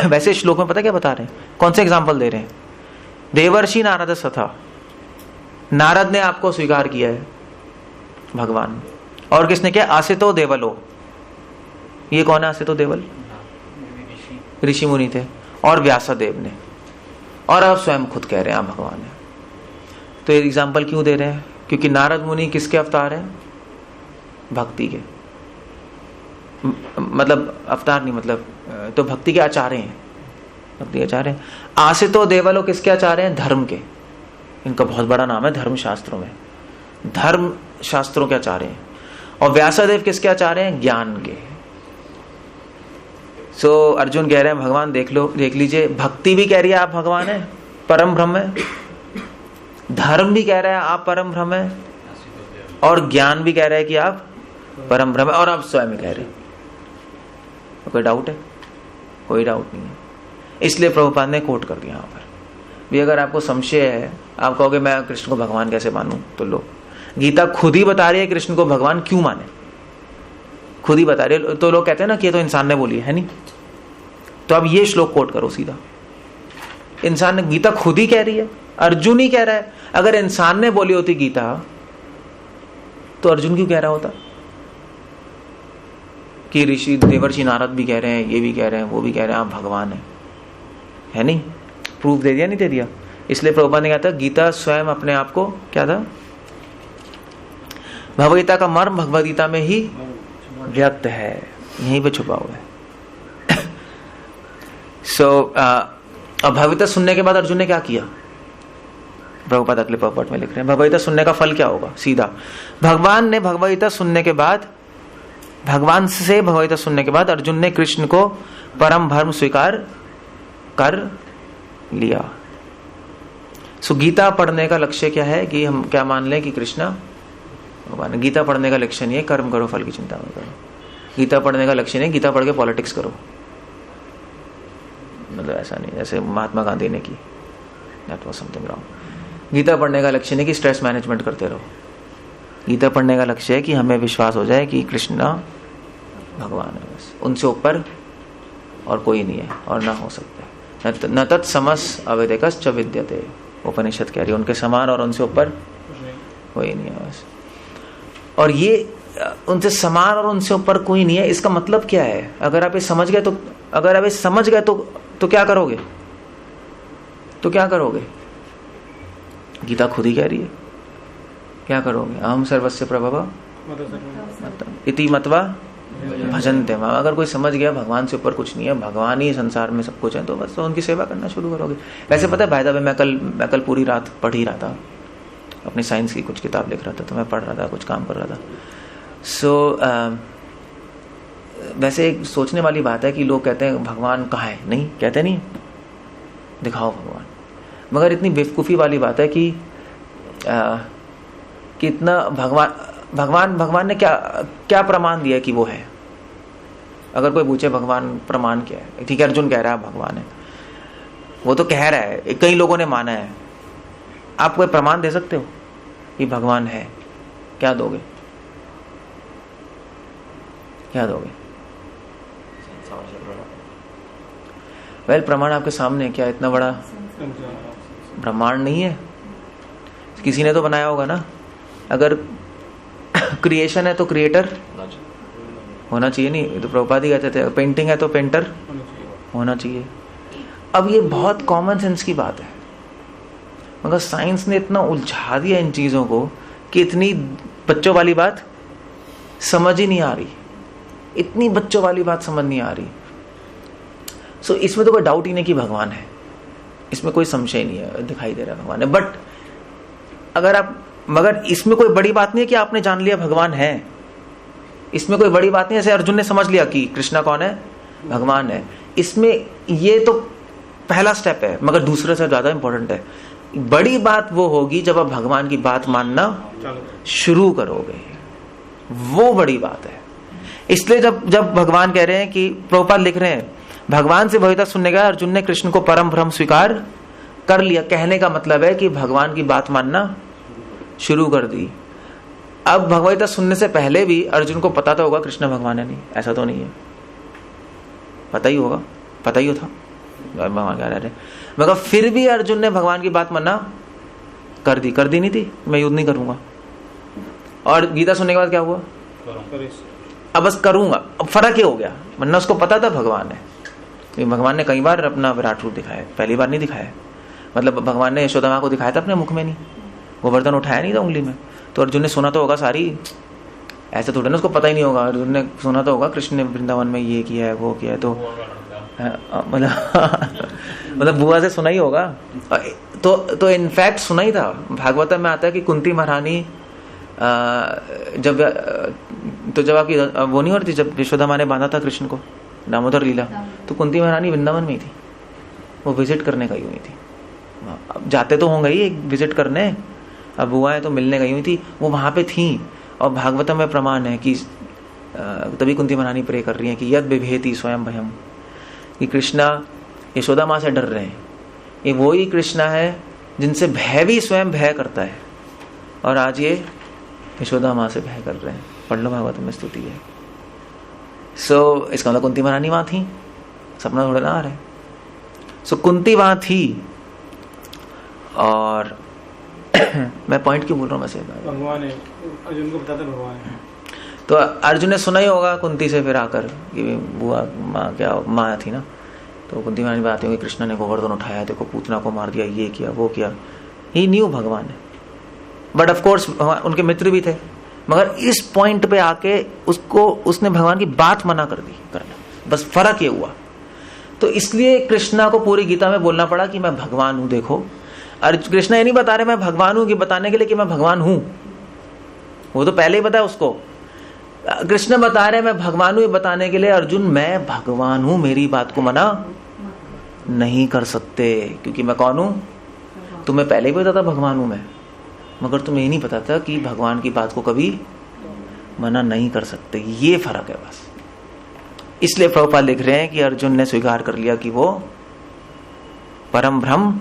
वैसे श्लोक में पता क्या बता रहे हैं? कौन से एग्जाम्पल दे रहे हैं? देवर्षि नारद सथा, नारद ने आपको स्वीकार किया है भगवान। और किसने किया? आसितो देवलो। ये कौन है आसितो देवल? ऋषि मुनि थे। और व्यासदेव ने। और आप स्वयं खुद कह रहे हैं आप भगवान है। तो ये एग्जाम्पल क्यों दे रहे हैं? क्योंकि नारद मुनि किसके अवतार हैं? भक्ति के, मतलब अवतार नहीं, मतलब तो भक्ति के आचार्य हैं, भक्ति के आचार्य हैं। आसितो देवलो किसके आचार्य हैं? धर्म के। इनका बहुत बड़ा नाम है धर्म शास्त्रों में, धर्म शास्त्रों के आचार्य हैं। और व्यासदेव किसके आचार्य हैं? ज्ञान के। सो अर्जुन कह रहे हैं भगवान देख लीजिए, भक्ति भी कह रही है आप भगवान है, परम ब्रह्म है, धर्म भी कह रहा है आप परम ब्रह्म है, और ज्ञान भी कह रहा है कि आप परम ब्रह्म है, और आप स्वयं कह रहे हैं। तो कोई डाउट है? कोई डाउट नहीं है। इसलिए प्रभुपाद ने कोट कर दिया यहाँ पर भी। अगर आपको संशय है, आप कहोगे मैं कृष्ण को भगवान कैसे मानूं, तो लो, गीता खुद ही बता रही है कृष्ण को भगवान क्यों माने, खुद ही बता रही है। तो लोग कहते हैं ना कि ये तो इंसान ने बोली है नहीं, तो अब ये श्लोक कोट करो सीधा। इंसान ने, गीता खुद ही कह रही है, अर्जुन ही कह रहा है। अगर इंसान ने बोली होती गीता तो अर्जुन क्यों कह रहा होता कि ऋषि देवर्षि नारद भी कह रहे हैं, ये भी कह रहे हैं, वो भी कह रहे हैं आप भगवान है नहीं? प्रूफ दे दिया, नहीं दे दिया? इसलिए प्रभुपाद ने कहा था गीता स्वयं अपने आप को क्या था, भगवद्गीता का मर्म भगवद्गीता में ही व्यक्त है, यहीं पे छुपा हुआ है। अब भगवद्गीता सुनने के बाद अर्जुन ने क्या किया? प्रभुपाद अगले पॉइंट में लिख रहे हैं भगवद्गीता सुनने का फल क्या होगा। सीधा भगवान ने भगवद्गीता सुनने के बाद, भगवान से भगवद्गीता सुनने के बाद अर्जुन ने कृष्ण को परम धर्म स्वीकार कर लिया। सो गीता पढ़ने का लक्ष्य क्या है कि हम क्या मान लें कि कृष्णा भगवान। गीता पढ़ने का लक्ष्य नहीं है कर्म करो फल की चिंता मत करो। गीता पढ़ने का लक्ष्य नहीं गीता पढ़ के पॉलिटिक्स करो, मतलब ऐसा नहीं जैसे महात्मा गांधी ने की, that was something wrong. Gita पढ़ने का लक्ष्य नहीं कि स्ट्रेस मैनेजमेंट करते रहो। गीता पढ़ने का लक्ष्य है कि हमें विश्वास हो जाए कि कृष्णा भगवान है, बस उनसे ऊपर और कोई नहीं है और ना हो सकता है। न तत्समस अवेदेकश्च विद्यते, उपनिषद कह रही है उनके समान और उनसे ऊपर कोई नहीं है बस। और ये उनसे समान और उनसे ऊपर कोई नहीं है, इसका मतलब क्या है? अगर आप ये समझ गए तो, अगर आप ये समझ गए तो क्या करोगे? तो क्या करोगे? गीता खुद ही कह रही है, क्या करोगे? अहम सर्वस्य प्रभव इति मत्वा भजन्ते माम। अगर कोई समझ गया भगवान से ऊपर कुछ नहीं है, भगवान ही संसार में सब कुछ है, तो बस तो उनकी सेवा करना शुरू करोगे। वैसे पता है भाई साहब, मैं कल पूरी रात पढ़ ही रहा था, अपनी साइंस की कुछ किताब लिख रहा था, तो मैं पढ़ रहा था, कुछ काम कर रहा था। वैसे एक सोचने वाली बात है कि लोग कहते हैं भगवान कहाँ है, नहीं कहते नहीं, दिखाओ भगवान। मगर इतनी बेवकूफ़ी वाली बात है कि कितना भगवान ने क्या प्रमाण दिया कि वो है? अगर कोई पूछे भगवान प्रमाण क्या है, ठीक है अर्जुन कह रहा है भगवान है, वो तो कह रहा है, कई लोगों ने माना है, आप कोई प्रमाण दे सकते हो कि भगवान है? क्या दोगे? क्या दोगे? वेल प्रमाण आपके सामने, क्या इतना बड़ा ब्रह्मांड नहीं है? किसी ने तो बनाया होगा ना। अगर क्रिएशन है तो क्रिएटर होना चाहिए, नहीं तो प्रभुपाद ही कहते थे पेंटिंग है तो पेंटर होना चाहिए। अब ये बहुत कॉमन सेंस की बात है, मगर साइंस ने इतना उलझा दिया इन चीजों को कि इतनी बच्चों वाली बात समझ ही नहीं आ रही, इतनी बच्चों वाली बात समझ नहीं आ रही। सो इसमें तो कोई डाउट ही नहीं कि भगवान है, इसमें कोई संशय नहीं है, दिखाई दे रहा है भगवान है। बट मगर इसमें कोई बड़ी बात नहीं है कि आपने जान लिया भगवान है, इसमें कोई बड़ी बात नहीं है। जैसे अर्जुन ने समझ लिया कि कृष्णा कौन है, भगवान है, इसमें ये तो पहला स्टेप है, मगर दूसरे से ज्यादा इंपॉर्टेंट है। बड़ी बात वो होगी जब आप भगवान की बात मानना शुरू करोगे, वो बड़ी बात है। इसलिए जब भगवान कह रहे हैं कि प्रभुपाद लिख रहे हैं भगवान से भगवद्गीता सुनने का अर्जुन ने कृष्ण को परम ब्रह्म स्वीकार कर लिया, कहने का मतलब है कि भगवान की बात मानना शुरू कर दी। अब भगवद्गीता सुनने से पहले भी अर्जुन को पता तो होगा कृष्ण भगवान है, नहीं ऐसा तो नहीं है, पता ही होगा, पता ही था भगवान कह रहे, मगर फिर भी अर्जुन ने भगवान की बात मानना कर दी नहीं थी, मैं युद्ध नहीं करूंगा। और गीता सुनने के बाद क्या हुआ? अब बस करूंगा। अब फर्क ही हो गया, वरना उसको पता था भगवान है, क्योंकि भगवान ने कई बार अपना विराट रूप दिखाया, पहली बार नहीं दिखाया। मतलब भगवान ने यशोदा माँ को दिखाया था अपने मुख में, नहीं गोवर्धन उठाया नहीं था उंगली में, तो अर्जुन ने सुना तो होगा सारी, ऐसे थोड़ा ना उसको पता ही नहीं होगा। अर्जुन ने सुना तो होगा कृष्ण ने वृंदावन में ये किया है वो किया है, तो मतलब बुआ से सुना ही होगा। तो इनफैक्ट सुना ही था। भागवत में आता है कि कुंती महारानी जब तो जब आपकी वो नहीं हो रही थी, जब यशोदा माँ ने बांधा था कृष्ण को दामोदर लीला, तो कुंती महारानी वृंदावन में ही थी, वो विजिट करने गई हुई थी। अब जाते तो होंगे ही एक विजिट करने, अब बुआएं तो मिलने गई हुई थी, वो वहां पे थी। और भागवतम में प्रमाण है कि तभी कुंती महारानी प्रे कर रही है कि यद विभेति स्वयं भयम, कि कृष्णा यशोदा माँ से डर रहे हैं। ये वो ही कृष्णा है जिनसे भय भी स्वयं भय करता है, और आज ये यशोदा माँ से भय कर रहे हैं। पढ़ लो भागवत में स्तुति है। सो इसका मतलब कुंती महारानी वहां थी, सपना थोड़ा ना आ रहा है। सो कुंती वहां थी, और मैं पॉइंट क्यों बोल रहा हूँ वैसे, भगवान है, अर्जुन को बताते भगवान है। तो अर्जुन ने सुना ही होगा कुंती से फिर आकर कि बुआ माँ क्या माँ थी ना, तो कुंती महारानी बात होगी कृष्ण ने गोवर्धन उठाया, देखो पूतना को मार दिया, ये किया वो किया। ही न्यू भगवान है, बट ऑफ कोर्स उनके मित्र भी थे, मगर इस पॉइंट पे आके उसने भगवान की बात मना कर दी करना, बस फर्क ये हुआ। तो इसलिए कृष्णा को पूरी गीता में बोलना पड़ा कि मैं भगवान हूं। देखो कृष्णा ये नहीं बता रहे मैं भगवान हूं कि बताने के लिए कि मैं भगवान हूं, वो तो पहले ही बताया उसको। कृष्ण बता रहे मैं भगवान हूं ये बताने के लिए, अर्जुन मैं भगवान हूं, मेरी बात को मना नहीं कर सकते, क्योंकि मैं कौन हूं, तुम्हें पहले भी पता था भगवान हूं मैं, मगर तुम्हें ये नहीं पता था कि भगवान की बात को कभी मना नहीं कर सकते। ये फर्क है बस। इसलिए प्रभुपाद लिख रहे हैं कि अर्जुन ने स्वीकार कर लिया कि वो परम ब्रह्म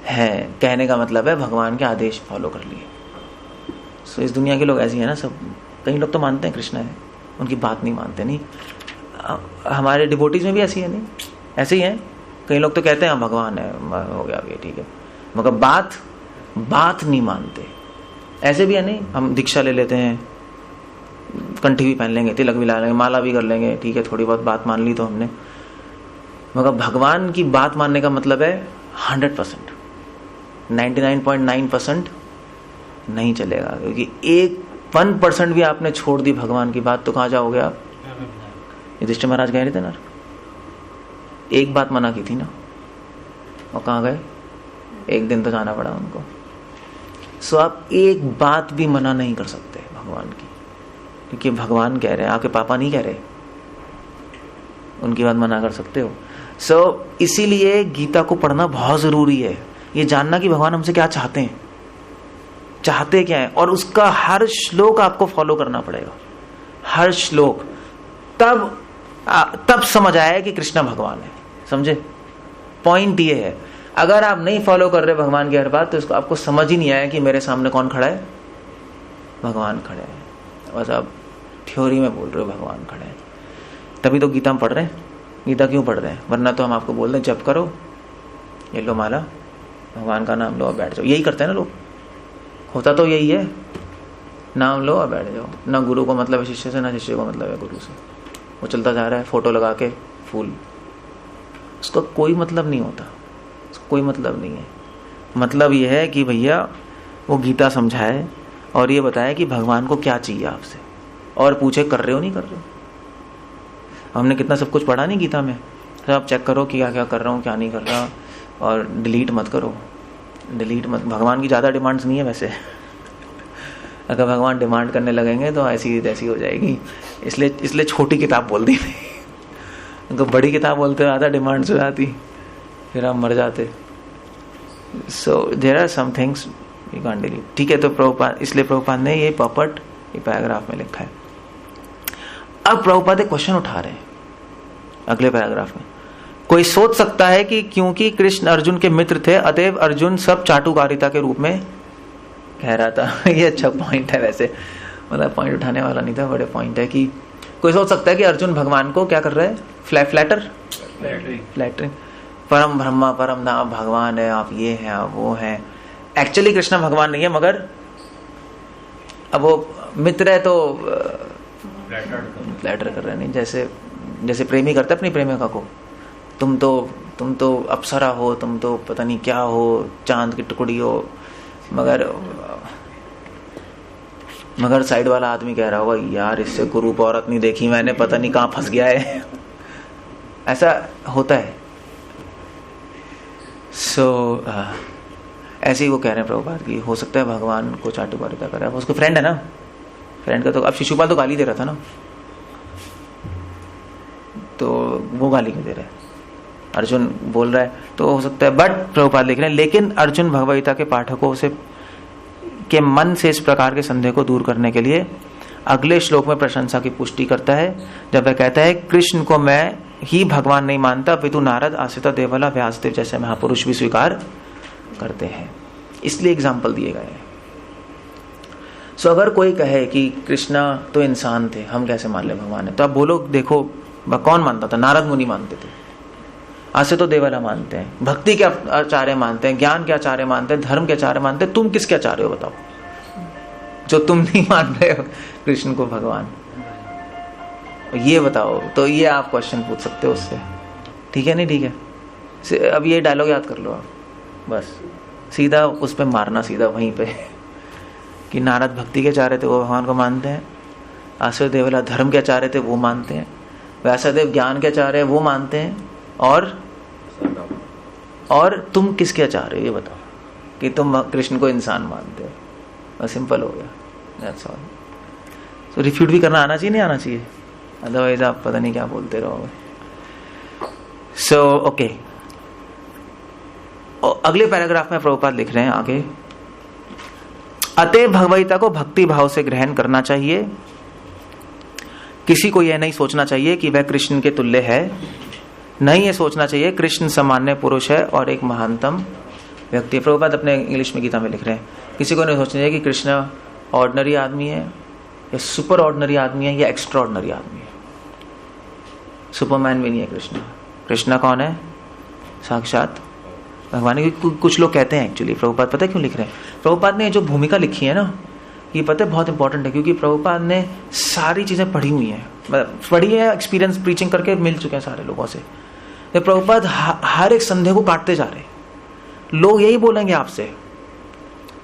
है। कहने का मतलब है भगवान के आदेश फॉलो कर लिए। सो इस दुनिया के लोग ऐसे हैं ना सब, कई लोग तो मानते हैं कृष्ण है, उनकी बात नहीं मानते। नहीं, हमारे डिवोटीज में भी ऐसी है, नहीं ऐसे ही है। कई लोग तो कहते हैं भगवान है, हो गया ये ठीक है, मगर बात नहीं मानते। ऐसे भी है, नहीं हम दीक्षा ले लेते हैं, कंठी भी पहन लेंगे, तिलक भी ला लेंगे, माला भी कर लेंगे, ठीक है थोड़ी बहुत बात मान ली तो हमने, मगर भगवान की बात मानने का मतलब है 100%, 99.9% नहीं चलेगा। क्योंकि 1% भी आपने छोड़ दी भगवान की बात तो कहाँ जाओगे आप। युधिष्ठिर महाराज गए थे ना, एक बात मना की थी ना, और कहाँ गए, एक दिन तो जाना पड़ा उनको। सो आप एक बात भी मना नहीं कर सकते भगवान की, क्योंकि भगवान कह रहे हैं, आपके पापा नहीं कह रहे, उनकी बात मना कर सकते हो। सो इसीलिए गीता को पढ़ना बहुत जरूरी है, ये जानना कि भगवान हमसे क्या चाहते हैं, चाहते क्या है, और उसका हर श्लोक आपको फॉलो करना पड़ेगा, हर श्लोक। तब समझ आया कि कृष्ण भगवान है। समझे, पॉइंट ये है। अगर आप नहीं फॉलो कर रहे भगवान की हर बात, तो इसको आपको समझ ही नहीं आया कि मेरे सामने कौन खड़ा है, भगवान खड़े हैं। बस आप थ्योरी में बोल रहे हो भगवान खड़े हैं, तभी तो गीता में पढ़ रहे हैं। गीता क्यों पढ़ रहे हैं, वरना तो हम आपको बोल रहे हैं जप करो, ये लो माला, भगवान का नाम लो और बैठ जाओ। यही करते हैं ना लोग, होता तो यही है, नाम लो और बैठ जाओ। ना गुरु को मतलब है शिष्य से, ना शिष्य को मतलब है गुरु से। वो चलता जा रहा है फोटो लगा के फूल, उसका कोई मतलब नहीं होता, उसका कोई मतलब नहीं है। मतलब ये है कि भैया वो गीता समझाए और ये बताए कि भगवान को क्या चाहिए आपसे, और पूछे कर रहे हो नहीं कर रहे हो। हमने कितना सब कुछ पढ़ा नहीं गीता में, तो आप चेक करो कि क्या क्या कर रहा हूँ क्या नहीं कर रहा, और डिलीट मत करो, डिलीट मत। भगवान की ज़्यादा डिमांड्स नहीं है वैसे अगर भगवान डिमांड करने लगेंगे तो ऐसी तैसी हो जाएगी। इसलिए छोटी किताब बोल दी अगर बड़ी किताब बोलते ज़्यादा डिमांड्स हो जाती, फिर आप मर जाते। So there are some things you can't delete. ठीक है, तो प्रभुपाद, इसलिए प्रभुपाद ने ये पॉपट ये पैराग्राफ में लिखा है। अब प्रभुपाद एक क्वेश्चन उठा रहे हैं अगले पैराग्राफ में। कोई सोच सकता है कि क्योंकि कृष्ण अर्जुन के मित्र थे, अतएव अर्जुन सब चाटुकारिता के रूप में कह रहा था ये अच्छा पॉइंट है वैसे, मतलब पॉइंट उठाने वाला नहीं था, बड़े पॉइंट है कि कोई सोच सकता है कि अर्जुन भगवान को क्या कर रहे हैं, फ्लैटरिंग, परम ब्रह्मा परम धाम भगवान है, आप ये हैं आप वो हैं। एक्चुअली कृष्ण भगवान नहीं है, मगर अब वो मित्र है तो फ्लैटर कर रहे हैं। नहीं, जैसे प्रेमी करते अपनी प्रेमिका को, तुम तो अप्सरा हो, तुम तो पता नहीं क्या हो, चांद की टुकड़ी हो, मगर साइड वाला आदमी कह रहा होगा यार इससे कुरूप औरत नहीं देखी मैंने, पता नहीं कहां फंस गया है ऐसा होता है। सो ऐसे ही वो कह रहे हैं प्रभुपाद की हो सकता है भगवान को चाटुकारिता करे। अब उसका फ्रेंड है ना, फ्रेंड का तो अब शिशुपाल तो गाली दे रहा था ना, तो वो गाली क्यों दे रहा है? अर्जुन बोल रहा है तो हो सकता है, बट प्रभुपाद लिख रहे हैं लेकिन अर्जुन भगवद गीता के पाठकों से के मन से इस प्रकार के संदेह को दूर करने के लिए अगले श्लोक में प्रशंसा की पुष्टि करता है, जब वह कहता है कृष्ण को मैं ही भगवान नहीं मानता अपितु नारद, आसिता, देवला, व्यासदेव जैसे महापुरुष भी स्वीकार करते हैं। इसलिए एग्जाम्पल दिए गए हैं। सो अगर कोई कहे कि कृष्णा तो इंसान थे, हम कैसे मान ले भगवान है, तो आप बोलो देखो कौन मानता था? नारद मुनि मानते थे, आसे तो देवला मानते हैं, भक्ति के आचार्य मानते हैं, ज्ञान के आचार्य मानते हैं, धर्म के आचार्य मानते हैं। तुम किसके आचार्य हो बताओ, जो तुम नहीं मान रहे हो कृष्ण को भगवान? ये बताओ। तो ये आप क्वेश्चन पूछ सकते हो उससे, ठीक है? नहीं ठीक है? अब ये डायलॉग याद कर लो आप, बस सीधा उस पर मारना, सीधा वहीं पे कि नारद भक्ति के आचार्य थे, वो भगवान को मानते हैं, आश्रय देवला धर्म के आचार्य थे, वो मानते हैं, व्यासदेव ज्ञान के आचार्य वो मानते हैं, और तुम किसके आचार्य हो ये बताओ कि तुम कृष्ण को इंसान मानते हो? बस सिंपल हो गया, दैट्स ऑल। तो रिफ्यूट भी करना आना चाहिए, नहीं आना चाहिए? अदरवाइज आप पता नहीं क्या बोलते रहोगे। सो ओके, अगले पैराग्राफ में प्रभुपाद लिख रहे हैं आगे, अतः भगवद गीता को भक्ति भाव से ग्रहण करना चाहिए। किसी को यह नहीं सोचना चाहिए कि वह कृष्ण के तुल्य है, नहीं ये सोचना चाहिए कृष्ण सामान्य पुरुष है और एक महानतम व्यक्ति। प्रभुपाद अपने इंग्लिश में गीता में लिख रहे हैं, किसी को नहीं सोचना चाहिए कि कृष्ण ऑर्डिनरी आदमी है या सुपर ऑर्डिनरी आदमी है या एक्स्ट्रा ऑर्डिनरी आदमी है। सुपरमैन भी नहीं है कृष्ण। कृष्ण कौन है? साक्षात भगवान। कुछ लोग कहते हैं एक्चुअली, प्रभुपाद पता है क्यों लिख रहे हैं? प्रभुपाद ने जो भूमिका लिखी है ना, ये पता है बहुत इंपॉर्टेंट है, क्योंकि प्रभुपाद ने सारी चीजें पढ़ी हुई हैं, मतलब पढ़ी है, एक्सपीरियंस प्रीचिंग करके मिल चुके हैं सारे लोगों से। तो प्रभुपाद हर एक संदेह को काटते जा रहे हैं। लोग यही बोलेंगे आपसे,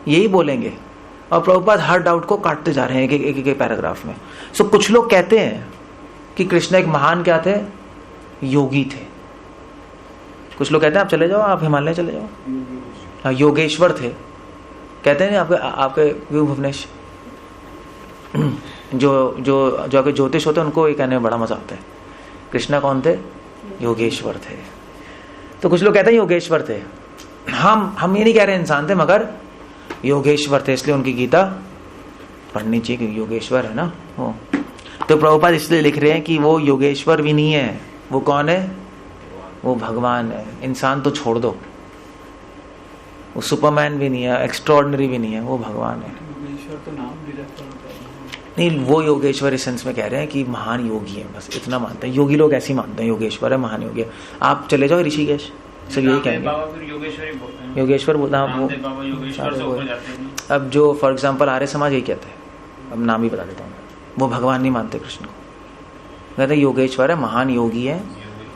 यही बोलेंगे, और प्रभुपाद हर डाउट को काटते जा रहे हैं एक एक पैराग्राफ में। सो कुछ लोग कहते हैं कि कृष्ण एक महान क्या थे? योगी थे। कुछ लोग कहते हैं आप चले जाओ, आप हिमालय चले जाओ, हाँ योगेश्वर थे। कहते हैं आपके भुवनेश जो आपके ज्योतिष होते हैं उनको ये कहने में बड़ा मजा आता है। कृष्णा कौन थे? योगेश्वर थे। तो कुछ लोग कहते हैं योगेश्वर थे। हम ये नहीं कह रहे इंसान थे, मगर योगेश्वर थे, इसलिए उनकी गीता पढ़नी चाहिए क्योंकि योगेश्वर है ना वो। तो प्रभुपाद इसलिए लिख रहे हैं कि वो योगेश्वर भी नहीं है। वो कौन है? वो भगवान है। इंसान तो छोड़ दो, वो सुपरमैन भी नहीं है, एक्स्ट्राऑर्डिनरी भी नहीं है, वो भगवान है। तो नाम भी रहता है नहीं, वो योगेश्वर इस सेंस में कह रहे हैं कि महान योगी है, बस इतना मानते हैं। योगी लोग ऐसे ही मानते हैं योगेश्वर है, महान योगी है। आप चले जाओ ऋषिकेश, सब यही कहेंगे योगेश्वर बोलता है वो। अब जो फॉर एग्जाम्पल आर्य समाज यही कहते हैं, अब नाम ही बता देता हूँ, वो भगवान नहीं मानते कृष्ण को, कहते हैं योगेश्वर है, महान योगी है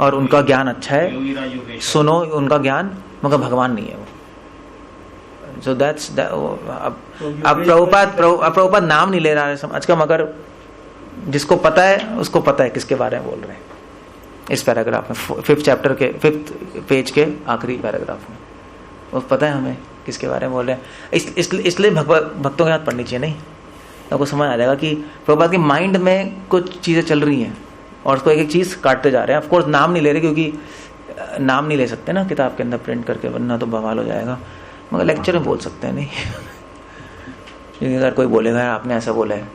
और उनका ज्ञान अच्छा है, सुनो उनका ज्ञान, मगर भगवान नहीं है वो। So that's अब प्रभुपाद नाम नहीं ले रहा है समाज का, मगर जिसको पता है उसको पता है किसके बारे में बोल रहे हैं। इस पैराग्राफ में 5th चैप्टर के 5th पेज के आखिरी पैराग्राफ में वो पता है हमें किसके बारे में बोल रहे हैं। इसलिए भक्तों के हाथ पढ़नी चाहिए, नहीं आपको समझ आ जाएगा कि प्रभुपाद के माइंड में कुछ चीजें चल रही हैं और उसको एक एक चीज काटते जा रहे हैं। ऑफकोर्स नाम नहीं ले रहे, क्योंकि नाम नहीं ले सकते ना किताब के अंदर प्रिंट करके, वरना तो बवाल हो जाएगा, मगर लेक्चर में बोल सकते हैं। नहीं क्योंकि अगर कोई बोलेगा आपने ऐसा बोला है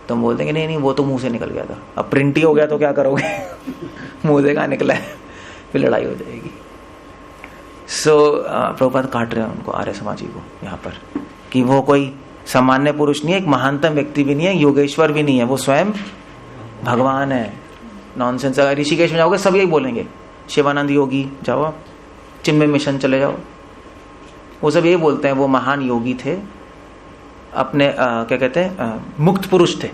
तो हम बोल देंगे नहीं वो तो मुंह से निकल गया था, अब प्रिंट ही हो गया तो क्या करोगे मुंह से कहाँ निकला है, फिर लड़ाई हो जाएगी। सो प्रभुपाद काट रहे हैं उनको, आर्य समाजी को यहाँ पर, कि वो कोई सामान्य पुरुष नहीं है, एक महानतम व्यक्ति भी नहीं है, योगेश्वर भी नहीं है, वो स्वयं भगवान है। नॉनसेंस। अगर ऋषिकेश में जाओगे सब यही बोलेंगे, शिवानंद योगी जाओ, आप चिन्मय मिशन चले जाओ, वो सब यही बोलते हैं वो महान योगी थे, अपने क्या कहते हैं मुक्त पुरुष थे,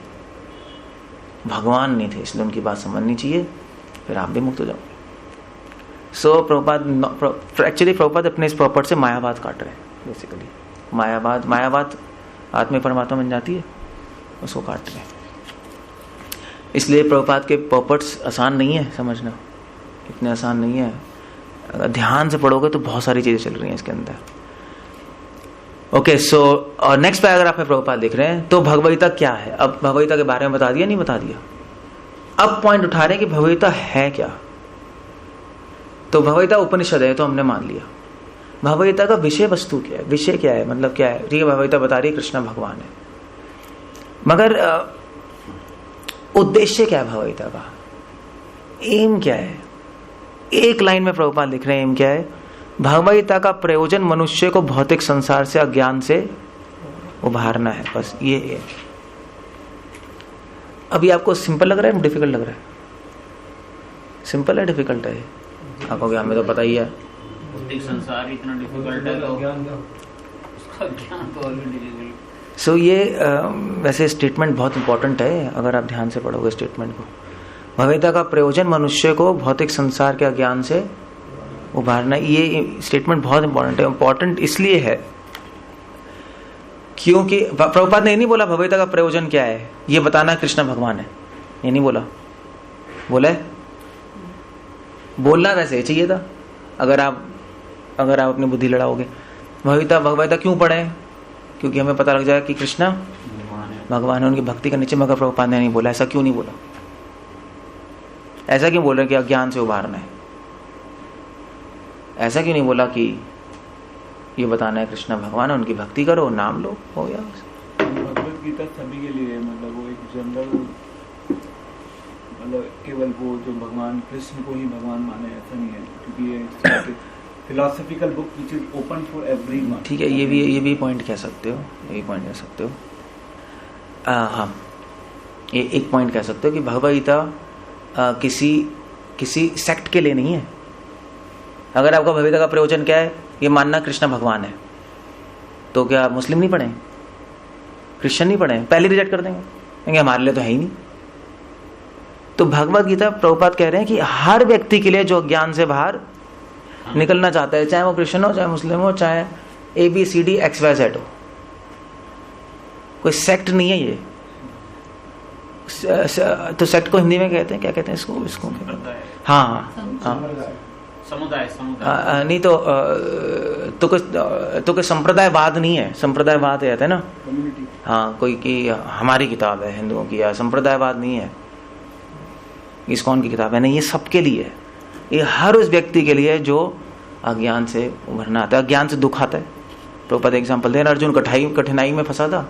भगवान नहीं थे, इसलिए उनकी बात समझनी चाहिए, फिर आप भी मुक्त हो जाओ। सो प्रभुपाद एक्चुअली प्रभुपाद अपने इस प्रॉपर्ट से मायावाद काट रहे हैं बेसिकली। मायावाद आत्मा परमात्मा बन जाती है, उसको काट रहे हैं। इसलिए प्रभुपाद के प्रॉपर्ट्स आसान नहीं है समझना, इतने आसान नहीं है। अगर ध्यान से पढ़ोगे तो बहुत सारी चीजें चल रही हैं इसके अंदर। ओके, सो और नेक्स्ट पैराग्राफ में प्रभुपाद लिख रहे हैं तो भगवद्गीता क्या है। अब भगवद्गीता के बारे में बता दिया, नहीं बता दिया, अब पॉइंट उठा रहे हैं कि भगवद्गीता है क्या। तो भगवद्गीता उपनिषद है तो हमने मान लिया। भगवद्गीता का विषय वस्तु क्या है, विषय क्या है, मतलब क्या है। ठीक है, भगवद्गीता बता रही है कृष्ण भगवान है, मगर उद्देश्य क्या है भगवद्गीता का, एम क्या है। एक लाइन में प्रभुपाद लिख रहे हैं एम क्या है। भगवद्गीता का प्रयोजन मनुष्य को भौतिक संसार से, अज्ञान से उभारना है, बस ये है। अभी आपको सिंपल लग रहा है, डिफिकल्ट लग रहा है? सिंपल है, डिफिकल्ट है? आपको हमें तो पता ही है भौतिक संसार इतना डिफिकल्ट है तो उसका ज्ञान तो और भी डिफिकल्ट। सो ये वैसे स्टेटमेंट बहुत इंपॉर्टेंट है, अगर आप ध्यान से पढ़ोगे स्टेटमेंट को। भगवद्गीता का प्रयोजन मनुष्य को भौतिक संसार के अज्ञान से उभारना, ये स्टेटमेंट बहुत इंपॉर्टेंट है। इंपॉर्टेंट इसलिए है क्योंकि प्रभुपाद ने ये नहीं बोला भगवद्गीता का प्रयोजन क्या है, ये बताना कृष्ण भगवान है, ये नहीं बोला। बोला है, बोलना वैसे ही चाहिए था। अगर आप अपनी बुद्धि लड़ाओगे, भगवद्गीता क्यों पढ़े, क्योंकि हमें पता लग जाए कि कृष्ण भगवान है, उनकी भक्ति करनी चाहिए। मगर प्रभुपाद ने नहीं बोला, ऐसा क्यों नहीं बोला, ऐसा क्यों बोल रहे कि अज्ञान से उभारना है, ऐसा क्यों नहीं बोला कि ये बताना है कृष्ण भगवान है, उनकी भक्ति करो, नाम लो, हो गया। भगवत गीता सभी के लिए, मतलब वो एक जनरल, मतलब केवल वो जो भगवान कृष्ण को ही भगवान माने, ऐसा नहीं है, क्योंकि ये philosophical book which is open for everyone. ठीक है, ये भी पॉइंट कह सकते हो, ये पॉइंट कह सकते हो। हाँ, ये एक पॉइंट कह सकते हो कि भगवद गीता किसी सेक्ट के लिए नहीं है। अगर आपका भगवद गीता का प्रयोजन क्या है, ये मानना कृष्ण भगवान है, तो क्या मुस्लिम नहीं पढ़े, क्रिश्चियन नहीं पढ़े, पहले रिजेक्ट कर देंगे, हमारे लिए तो है ही नहीं। तो भगवद गीता प्रभुपाद कह रहे हैं कि हर व्यक्ति के लिए जो ज्ञान से बाहर निकलना चाहता है, चाहे वो क्रिश्चियन हो, चाहे मुस्लिम हो, चाहे ABCD XYZ हो, कोई सेक्ट नहीं है ये। तो सेक्ट को हिंदी में कहते हैं, क्या कहते हैं इसको हाँ समुदाय नहीं तो कोई संप्रदायवाद नहीं है। संप्रदायवाद कहते हैं ना, हाँ, कोई की हमारी किताब है हिंदुओं की, या संप्रदायवाद नहीं है, इस्कॉन की किताब है, नहीं, ये सबके लिए है। ये हर उस व्यक्ति के लिए जो अज्ञान से उभरना आता है, अज्ञान से दुख आता है। प्रभुपाद एग्जाम्पल दे रहे, अर्जुन कठिनाई में फंसा था,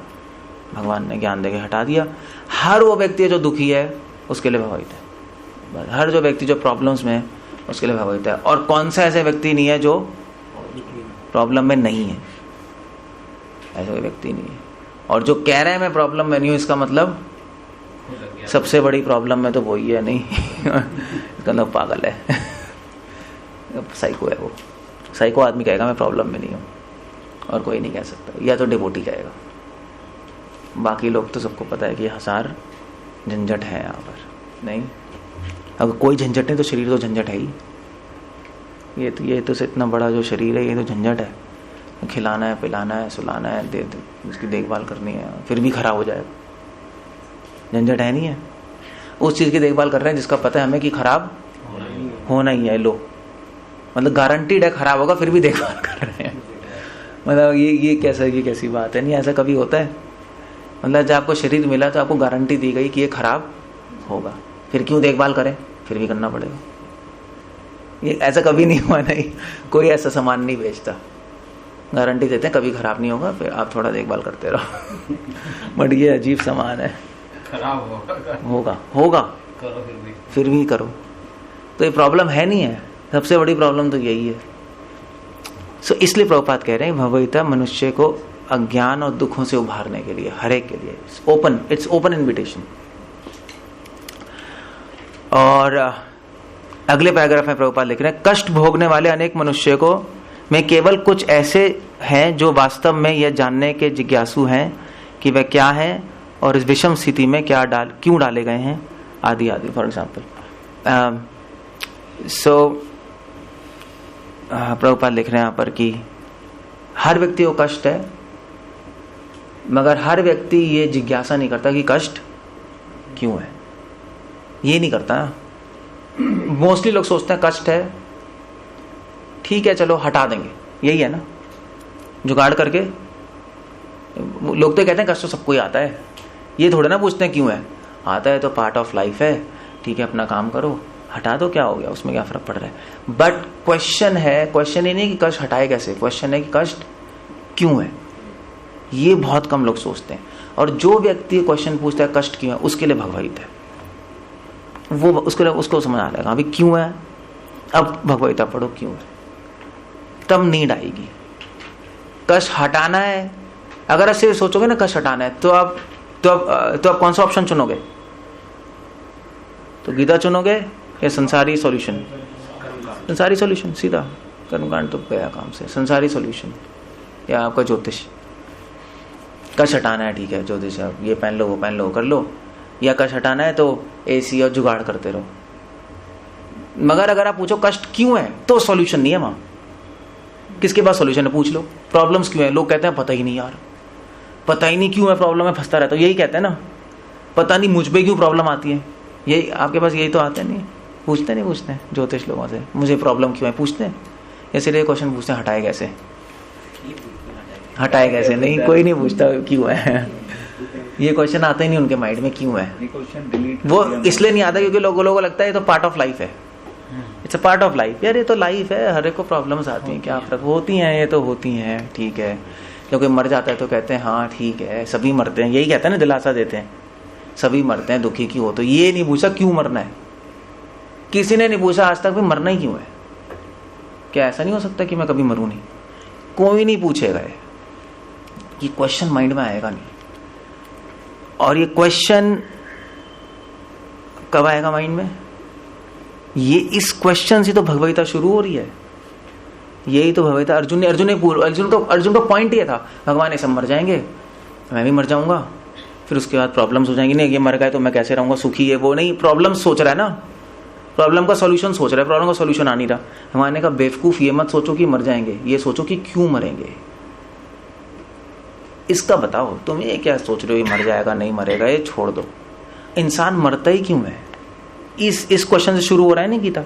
भगवान ने ज्ञान देके हटा दिया। हर वो व्यक्ति जो दुखी है उसके लिए भगवद गीता है, हर जो व्यक्ति जो प्रॉब्लम्स में है उसके लिए भगवद गीता है। और कौन सा ऐसे व्यक्ति नहीं है जो प्रॉब्लम में नहीं है, ऐसा कोई व्यक्ति नहीं है। और जो कह रहे हैं मैं प्रॉब्लम में नहीं हूं, इसका मतलब सबसे बड़ी प्रॉब्लम में तो वही है नहीं इसका मतलब पागल है, साइको है वो। साइको आदमी कहेगा मैं प्रॉब्लम में नहीं हूं, और कोई नहीं कह सकता, या तो डिवोटी कहेगा। बाकी लोग तो सबको पता है कि हजार झंझट है यहाँ पर। नहीं, अगर कोई झंझट नहीं तो शरीर तो झंझट है ही। ये तो इतना बड़ा जो शरीर है, ये तो झंझट है। खिलाना है, पिलाना है, सुलाना है, उसकी देखभाल करनी है, फिर भी खराब हो जाएगा, झंझट है नहीं है। उस चीज की देखभाल कर रहे हैं जिसका पता है हमें कि खराब होना ही है, लो मतलब गारंटीड है खराब होगा, फिर भी देखभाल कर रहे हैं। मतलब ये कैसी बात है, नहीं ऐसा कभी होता है। मतलब जब आपको शरीर मिला तो आपको गारंटी दी गई कि ये खराब होगा, फिर क्यों देखभाल करें, फिर भी करना पड़ेगा। ये ऐसा कभी नहीं हुआ, नहीं, कोई ऐसा सामान नहीं बेचता, गारंटी देते हैं कभी खराब नहीं होगा, फिर आप थोड़ा देखभाल करते रहो। बट ये अजीब सामान है, खराब होगा करो फिर भी करो, तो ये प्रॉब्लम है नहीं है। सबसे बड़ी प्रॉब्लम तो यही है। सो इसलिए प्रभुपाद कह रहे हैं भगवद गीता मनुष्य को अज्ञान और दुखों से उभारने के लिए, हर एक के लिए इट्स ओपन इन्विटेशन। और अगले पैराग्राफ में प्रभुपाद लिख रहे हैं, कष्ट भोगने वाले अनेक मनुष्य को में केवल कुछ ऐसे हैं जो वास्तव में यह जानने के जिज्ञासु हैं कि वह क्या है और इस विषम स्थिति में क्यों डाले गए हैं, आदि आदि। फॉर एग्जाम्पल प्रभुपाद लिख रहे हैं यहाँ पर कि हर व्यक्ति को कष्ट है, मगर हर व्यक्ति ये जिज्ञासा नहीं करता कि कष्ट क्यों है, ये नहीं करता। मोस्टली लोग सोचते हैं कष्ट है, ठीक है चलो हटा देंगे, यही है ना, जुगाड़ करके लोग तो कहते हैं कष्ट तो सबको ही आता है, ये थोड़ा ना पूछते हैं क्यों है, आता है तो पार्ट ऑफ लाइफ है, ठीक है अपना काम करो, हटा दो क्या हो गया, उसमें क्या फर्क पड़ रहा है। बट क्वेश्चन है, क्वेश्चन ये नहीं कि कष्ट हटाए कैसे, क्वेश्चन है कि कष्ट क्यों है। ये बहुत कम लोग सोचते हैं। और जो व्यक्ति क्वेश्चन पूछता है कष्ट क्यों है, उसके लिए भगवद्गीता है, वो उसको समझ आ जाएगा अभी क्यों है, अब भगवद्गीता पढ़ो क्यों है, तब नीड आएगी। कष्ट हटाना है, अगर ऐसे सोचोगे ना कष्ट हटाना है, तो आप कौन सा ऑप्शन चुनोगे, तो गीता चुनोगे या संसारी सॉल्यूशन? संसारी सॉल्यूशन सीधा, कर्मकांड तो गया काम से। संसारी सॉल्यूशन या आपका ज्योतिष, कष्ट हटाना है ठीक है ज्योतिष, आप ये पहन लो वो पहन लो कर लो, या कष्ट हटाना है तो एसी और जुगाड़ करते रहो। मगर अगर आप पूछो कष्ट क्यों है, तो सॉल्यूशन नहीं है वहां। किसके पास सॉल्यूशन है पूछ लो, प्रॉब्लम्स क्यों है, लोग कहते हैं पता ही नहीं यार, पता ही नहीं क्यों है प्रॉब्लम में फंसता रहता हूं, यही कहते हैं ना, पता नहीं मुझ पे क्यों प्रॉब्लम आती है, यही आपके पास यही तो आते नहीं, पूछते नहीं पूछते हैं ज्योतिष लोगों से मुझे प्रॉब्लम क्यों है, पूछते हैं या सिर्फ क्वेश्चन पूछते हैं हटाए कैसे, हटाए कैसे, नहीं कोई नहीं पूछता क्यों है, ये क्वेश्चन आता ही नहीं उनके माइंड में क्यों है। वो इसलिए नहीं आता क्योंकि लोगों को लगता है ये तो पार्ट ऑफ लाइफ है, it's a part of life. यार ये तो लाइफ है, हर एक को प्रॉब्लम्स आती हैं, क्या फर्क, होती हैं ये तो होती हैं, ठीक है। जब कोई मर जाता है तो कहते हैं हाँ ठीक है सभी मरते हैं, यही कहते हैं ना, दिलासा देते हैं सभी मरते हैं, दुखी क्यों हो, तो ये नहीं पूछा क्यों मरना है, किसी ने नहीं पूछा आज तक भी मरना ही क्यों है। क्या ऐसा नहीं हो सकता कि मैं कभी मरूं नहीं, कोई नहीं पूछेगा, ये क्वेश्चन माइंड में आएगा नहीं। और ये क्वेश्चन कब आएगा माइंड में, ये इस क्वेश्चन से तो भगवद्गीता शुरू हो रही है, यही तो भगवद्गीता। अर्जुन का पॉइंट ये था, भगवान ये सब मर जाएंगे मैं भी मर जाऊंगा, फिर उसके बाद प्रॉब्लम्स हो जाएंगी, नहीं ये मर गए तो मैं कैसे रहूंगा सुखी है, वो नहीं, प्रॉब्लम सोच रहा है ना, प्रॉब्लम का सॉल्यूशन सोच रहा है, प्रॉब्लम का सॉल्यूशन आ नहीं रहा। भगवान ने कहा बेवकूफ ये मत सोचो कि मर जाएंगे, ये सोचो कि क्यों मरेंगे, इसका बताओ, तुम ये क्या सोच रहे हो ये मर जाएगा नहीं मरेगा, ये छोड़ दो, इंसान मरता ही क्यों है, इस क्वेश्चन से शुरू हो रहा है ना गीता,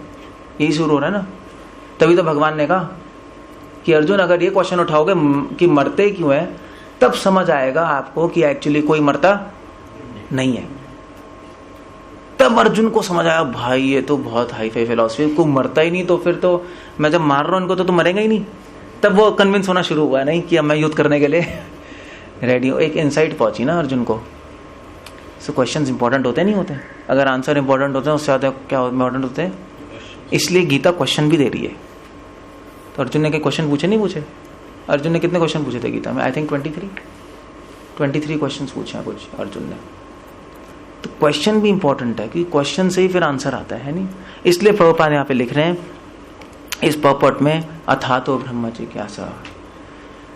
यही शुरू हो रहा है ना। तभी तो भगवान ने कहा कि अर्जुन अगर ये क्वेश्चन उठाओगे कि मरते क्यों है, तब समझ आएगा आपको कि एक्चुअली कोई मरता नहीं है। तब अर्जुन को समझ आया भाई ये तो बहुत हाई फाई फिलॉसफी, को मरता ही नहीं तो फिर तो मैं जब मार रहा हूं इनको तो मरेगा ही नहीं। तब वो कन्विंस होना शुरू हुआ, नहीं कि अब मैं युद्ध करने के लिए रेडी हूं। एक इनसाइट पहुंची ना अर्जुन को। सो क्वेश्चंस इंपॉर्टेंट होते नहीं होते, अगर आंसर इंपॉर्टेंट होते हैं उससे ज्यादा क्या इंपॉर्टेंट होते हैं, इसलिए गीता क्वेश्चन भी दे रही है। तो अर्जुन ने कई क्वेश्चन पूछे नहीं पूछे, अर्जुन ने कितने क्वेश्चन पूछे थे गीता में, आई थिंक 23 क्वेश्चन पूछे हैं कुछ अर्जुन ने। तो क्वेश्चन भी इंपॉर्टेंट है क्योंकि क्वेश्चन से ही फिर आंसर आता है नहीं। इसलिए प्रभुपाद यहाँ पे लिख रहे हैं इस पर्पट में, अथातो ब्रह्म जिज्ञासा,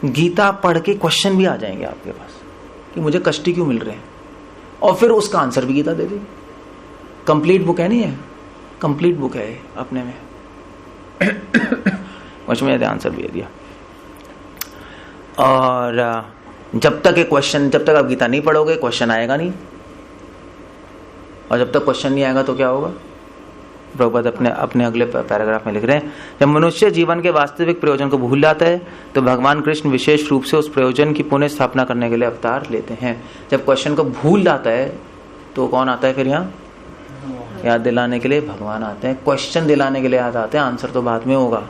गीता पढ़ के क्वेश्चन भी आ जाएंगे आपके पास कि मुझे कष्ट क्यों मिल रहे हैं, और फिर उसका आंसर भी गीता दे देगी। कंप्लीट बुक है नहीं है, कंप्लीट बुक है अपने में उसमें आंसर भी दे दिया। और जब तक आप गीता नहीं पढ़ोगे क्वेश्चन आएगा नहीं, और जब तक क्वेश्चन नहीं आएगा तो क्या होगा। प्रभुपाद अपने अगले पैराग्राफ में लिख रहे हैं, जब मनुष्य जीवन के वास्तविक प्रयोजन को भूल जाता है तो भगवान कृष्ण विशेष रूप से उस प्रयोजन की पुनः स्थापना करने के लिए अवतार लेते हैं। जब क्वेश्चन को भूल जाता है तो कौन आता है फिर यहाँ याद दिलाने के लिए, भगवान आते हैं। क्वेश्चन दिलाने के लिए याद आते हैं, आंसर तो बाद में होगा,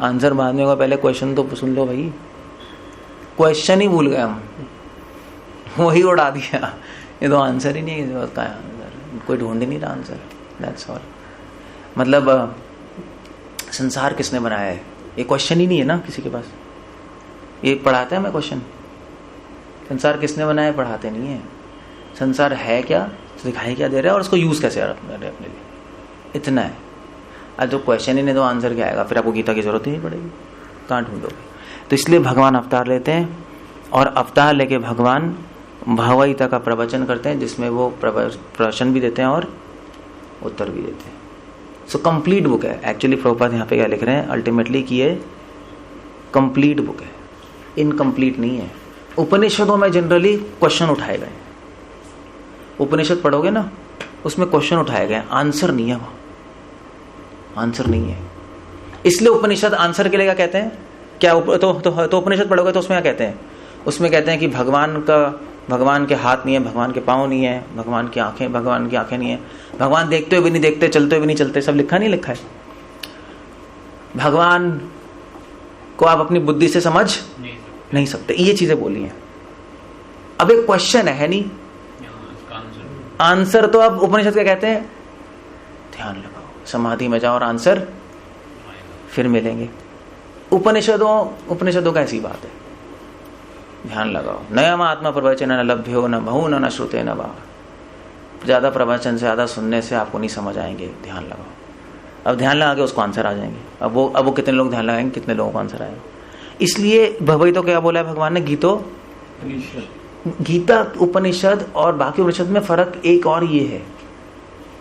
आंसर बाद में होगा, पहले क्वेश्चन तो सुन लो भाई। क्वेश्चन ही भूल गए हम, वही उड़ा दिया, ये तो आंसर ही नहीं है, क्या आंसर, कोई ढूंढ ही नहीं रहा आंसर, दैट्स ऑल। मतलब संसार किसने बनाया है, ये क्वेश्चन ही नहीं है ना किसी के पास। ये पढ़ाते हैं हमें क्वेश्चन, संसार किसने बनाया है पढ़ाते नहीं है। संसार है क्या, दिखाई क्या दे रहा है, और उसको यूज कैसे कर रहे अपने लिए, इतना है। आज जो क्वेश्चन ही नहीं तो आंसर क्या आएगा, फिर आपको गीता की जरूरत ही नहीं पड़ेगी, कहाँ ढूंढोगे। तो इसलिए भगवान अवतार लेते हैं, और अवतार लेके भगवान भगवद्गीता का प्रवचन करते हैं, जिसमें वो प्रवचन भी देते हैं और उत्तर भी देते हैं। सो कंप्लीट बुक है एक्चुअली। प्रभुपाद यहाँ पे क्या लिख रहे हैं अल्टीमेटली कि ये कंप्लीट बुक है, इनकम्प्लीट नहीं है। उपनिषदों में जनरली क्वेश्चन उठाए गए, उपनिषद पढ़ोगे ना उसमें क्वेश्चन उठाए गए, आंसर नहीं है, वहां आंसर नहीं है। इसलिए उपनिषद आंसर के लिए क्या कहते हैं, क्या तो उपनिषद पढ़ोगे तो उसमें क्या कहते हैं, उसमें कहते हैं कि भगवान के हाथ नहीं है, भगवान के पाँव नहीं है, भगवान की आंखें नहीं है, भगवान देखते हुए भी नहीं देखते, चलते हुए भी नहीं चलते, सब लिखा नहीं लिखा है। भगवान को आप अपनी बुद्धि से समझ नहीं सकते, ये चीजें बोली हैं। अब एक क्वेश्चन है नहीं, आंसर तो अब उपनिषद क्या कहते हैं, ध्यान लगाओ, समाधि में जाओ और आंसर फिर मिलेंगे। उपनिषदों का ऐसी बात है, ध्यान लगाओ। नयम आत्मा प्रवचन न लभ्यो न बहु न श्रुते न वा। ज्यादा प्रवचन से ज्यादा सुनने से आपको नहीं समझ आएंगे, ध्यान लगाओ। अब ध्यान लगा के उसको आंसर आ जाएंगे। अब वो कितने लोग ध्यान लगाएंगे, कितने लोगों को आंसर आएगा। इसलिए भगवत तो क्या बोला है भगवान ने, गीता उपनिषद और बाकी उपनिषद में फर्क एक और ये है,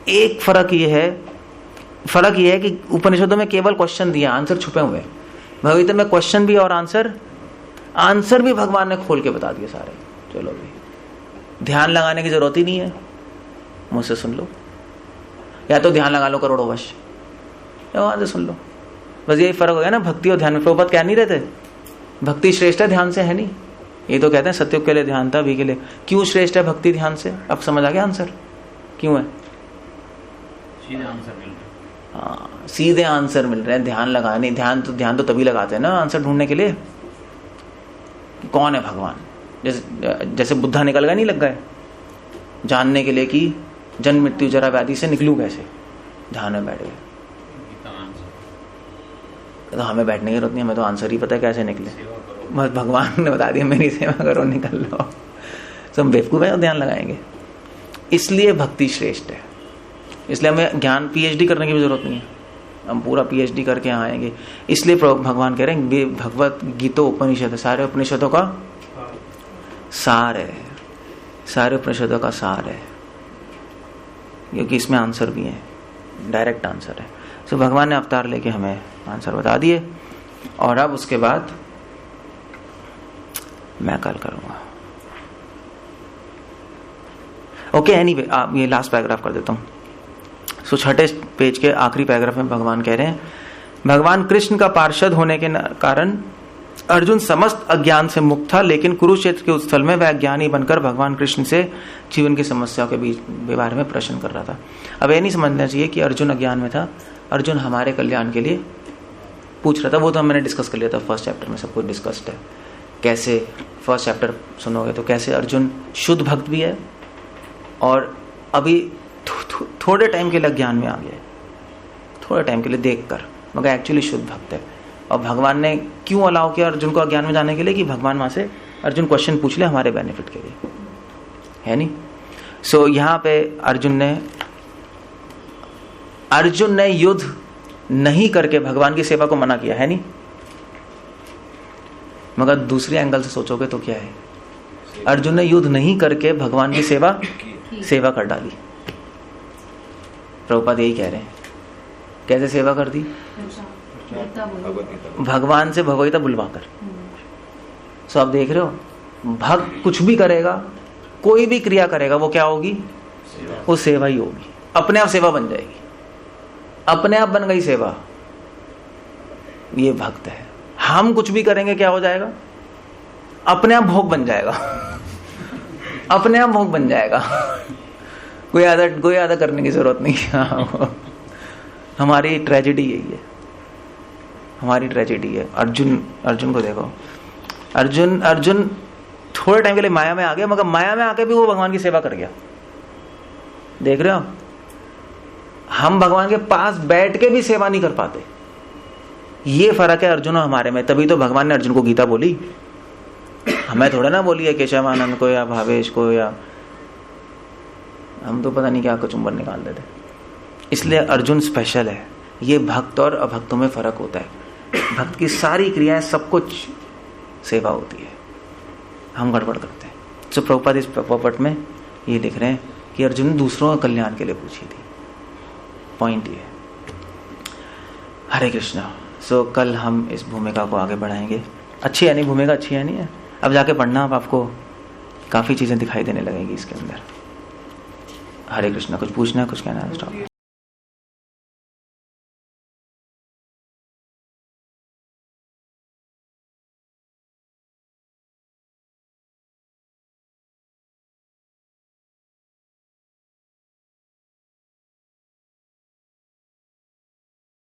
एक फर्क ये है कि उपनिषदों में केवल क्वेश्चन दिया, आंसर छुपे हुए हैं। भगवत में क्वेश्चन भी और आंसर भी भगवान ने खोल के बता दिए सारे। चलो भी ध्यान लगाने की जरूरत ही नहीं है, मुझसे सुन लो, या तो ध्यान लगा लो करोड़ों वर्ष, या वहां से सुन लो। बस यही फर्क हो गया ना भक्ति और ध्यान में। प्रभुपाद क्या नहीं रहते, भक्ति श्रेष्ठ है ध्यान से, है नहीं। ये तो कहते हैं सत्युग के लिए ध्यान था, अभी के लिए। क्यों श्रेष्ठ है भक्ति ध्यान से, अब समझ आ गया आंसर क्यों है। सीधे आंसर मिल रहे। हाँ, सीधे आंसर मिल रहे हैं। ध्यान लगाने, ध्यान तो तभी लगाते हैं ना आंसर ढूंढने के लिए, कौन है भगवान। जैसे बुद्धा निकल गए, नहीं लग गए जानने के लिए कि जन्म मृत्यु जरा व्याधि से निकलूं कैसे, ध्यान में बैठ गए। तो हमें बैठने की जरूरत नहीं, हमें तो आंसर ही पता है कैसे निकले। बस भगवान ने बता दिया मेरी सेवा करो, निकल लो। तो हम बेवकूफ है, ध्यान लगाएंगे। इसलिए भक्ति श्रेष्ठ है। इसलिए हमें ज्ञान पीएचडी करने की भी जरूरत नहीं है, हम पूरा पीएचडी करके यहाँ आएंगे। इसलिए भगवान कह रहे हैं भगवत गीता उपनिषद सारे उपनिषदों का सार है, सारे उपनिषदों का सार है, क्योंकि इसमें आंसर भी है, डायरेक्ट आंसर है। तो भगवान ने अवतार लेके हमें आंसर बता दिए। और अब उसके बाद मैं कल करूंगा। ओके, एनीवे आप ये लास्ट पैराग्राफ कर देता हूं। सो 6ठे पेज के आखिरी पैराग्राफ में भगवान कह रहे हैं, भगवान कृष्ण का पार्षद होने के कारण अर्जुन समस्त अज्ञान से मुक्त था, लेकिन कुरुक्षेत्र के उस स्थल में वह अज्ञानी बनकर भगवान कृष्ण से जीवन की समस्याओं के बारे में प्रश्न कर रहा था। अब ये नहीं समझना चाहिए कि अर्जुन अज्ञान में था, अर्जुन हमारे कल्याण के लिए पूछ रहा था। वो तो मैंने डिस्कस कर लिया था फर्स्ट चैप्टर में, सब कुछ डिस्कस्ड है। कैसे फर्स्ट चैप्टर सुनोगे तो कैसे अर्जुन शुद्ध भक्त भी है और अभी थोड़े टाइम के लिए ज्ञान में आ गया, थोड़े टाइम के लिए देखकर, मगर एक्चुअली शुद्ध भक्त है। और भगवान ने क्यों अलाउ किया अर्जुन को अज्ञान में जाने के लिए, कि भगवान वहां से अर्जुन क्वेश्चन पूछ ले हमारे बेनिफिट के लिए, है नहीं। सो यहाँ पे अर्जुन ने युद्ध नहीं करके भगवान की सेवा को मना किया, है नहीं। मगर दूसरे एंगल से सोचोगे तो क्या है, अर्जुन ने युद्ध नहीं करके भगवान की सेवा कर डाली। प्रभुपाद यही कह रहे हैं। कैसे सेवा कर दी, भगवान से भगवता बुलवाकर। सो आप देख रहे हो, भक्त कुछ भी करेगा, कोई भी क्रिया करेगा, वो क्या होगी, वो सेवा ही होगी। अपने आप सेवा बन जाएगी, अपने आप बन गई सेवा। ये भक्त है। हम कुछ भी करेंगे क्या हो जाएगा, अपने आप भोग बन जाएगा, अपने आप भोग बन जाएगा। कोई आधा करने की जरूरत नहीं। हमारी ट्रेजेडी यही है, हमारी ट्रेजेडी है। अर्जुन को देखो, अर्जुन थोड़े टाइम के लिए माया में आ गया, मगर माया में आके भी वो भगवान की सेवा कर गया। देख रहे हो, हम भगवान के पास बैठ के भी सेवा नहीं कर पाते। ये फर्क है अर्जुन और हमारे में। तभी तो भगवान ने अर्जुन को गीता बोली, हमें थोड़ा ना बोली है केशवानंद को या भावेश को, या हम तो पता नहीं क्या कचुम्बर निकाल देते। इसलिए अर्जुन स्पेशल है। ये भक्त और अभक्तों में फर्क होता है। भक्त की सारी क्रियाएं, सब कुछ सेवा होती है, हम गड़बड़ करते हैं। तो प्रभुपाद इस प्रॉपर्ट में ये लिख रहे हैं कि अर्जुन ने दूसरों के कल्याण के लिए पूछी थी। पॉइंट ये। हरे कृष्णा। सो कल हम इस भूमिका को आगे बढ़ाएंगे। अच्छी है नहीं भूमिका, अच्छी है नहीं है। अब जाके पढ़ना, अब आपको काफी चीजें दिखाई देने लगेंगी इसके अंदर। हरे कृष्णा। कुछ पूछना है, कुछ कहना है?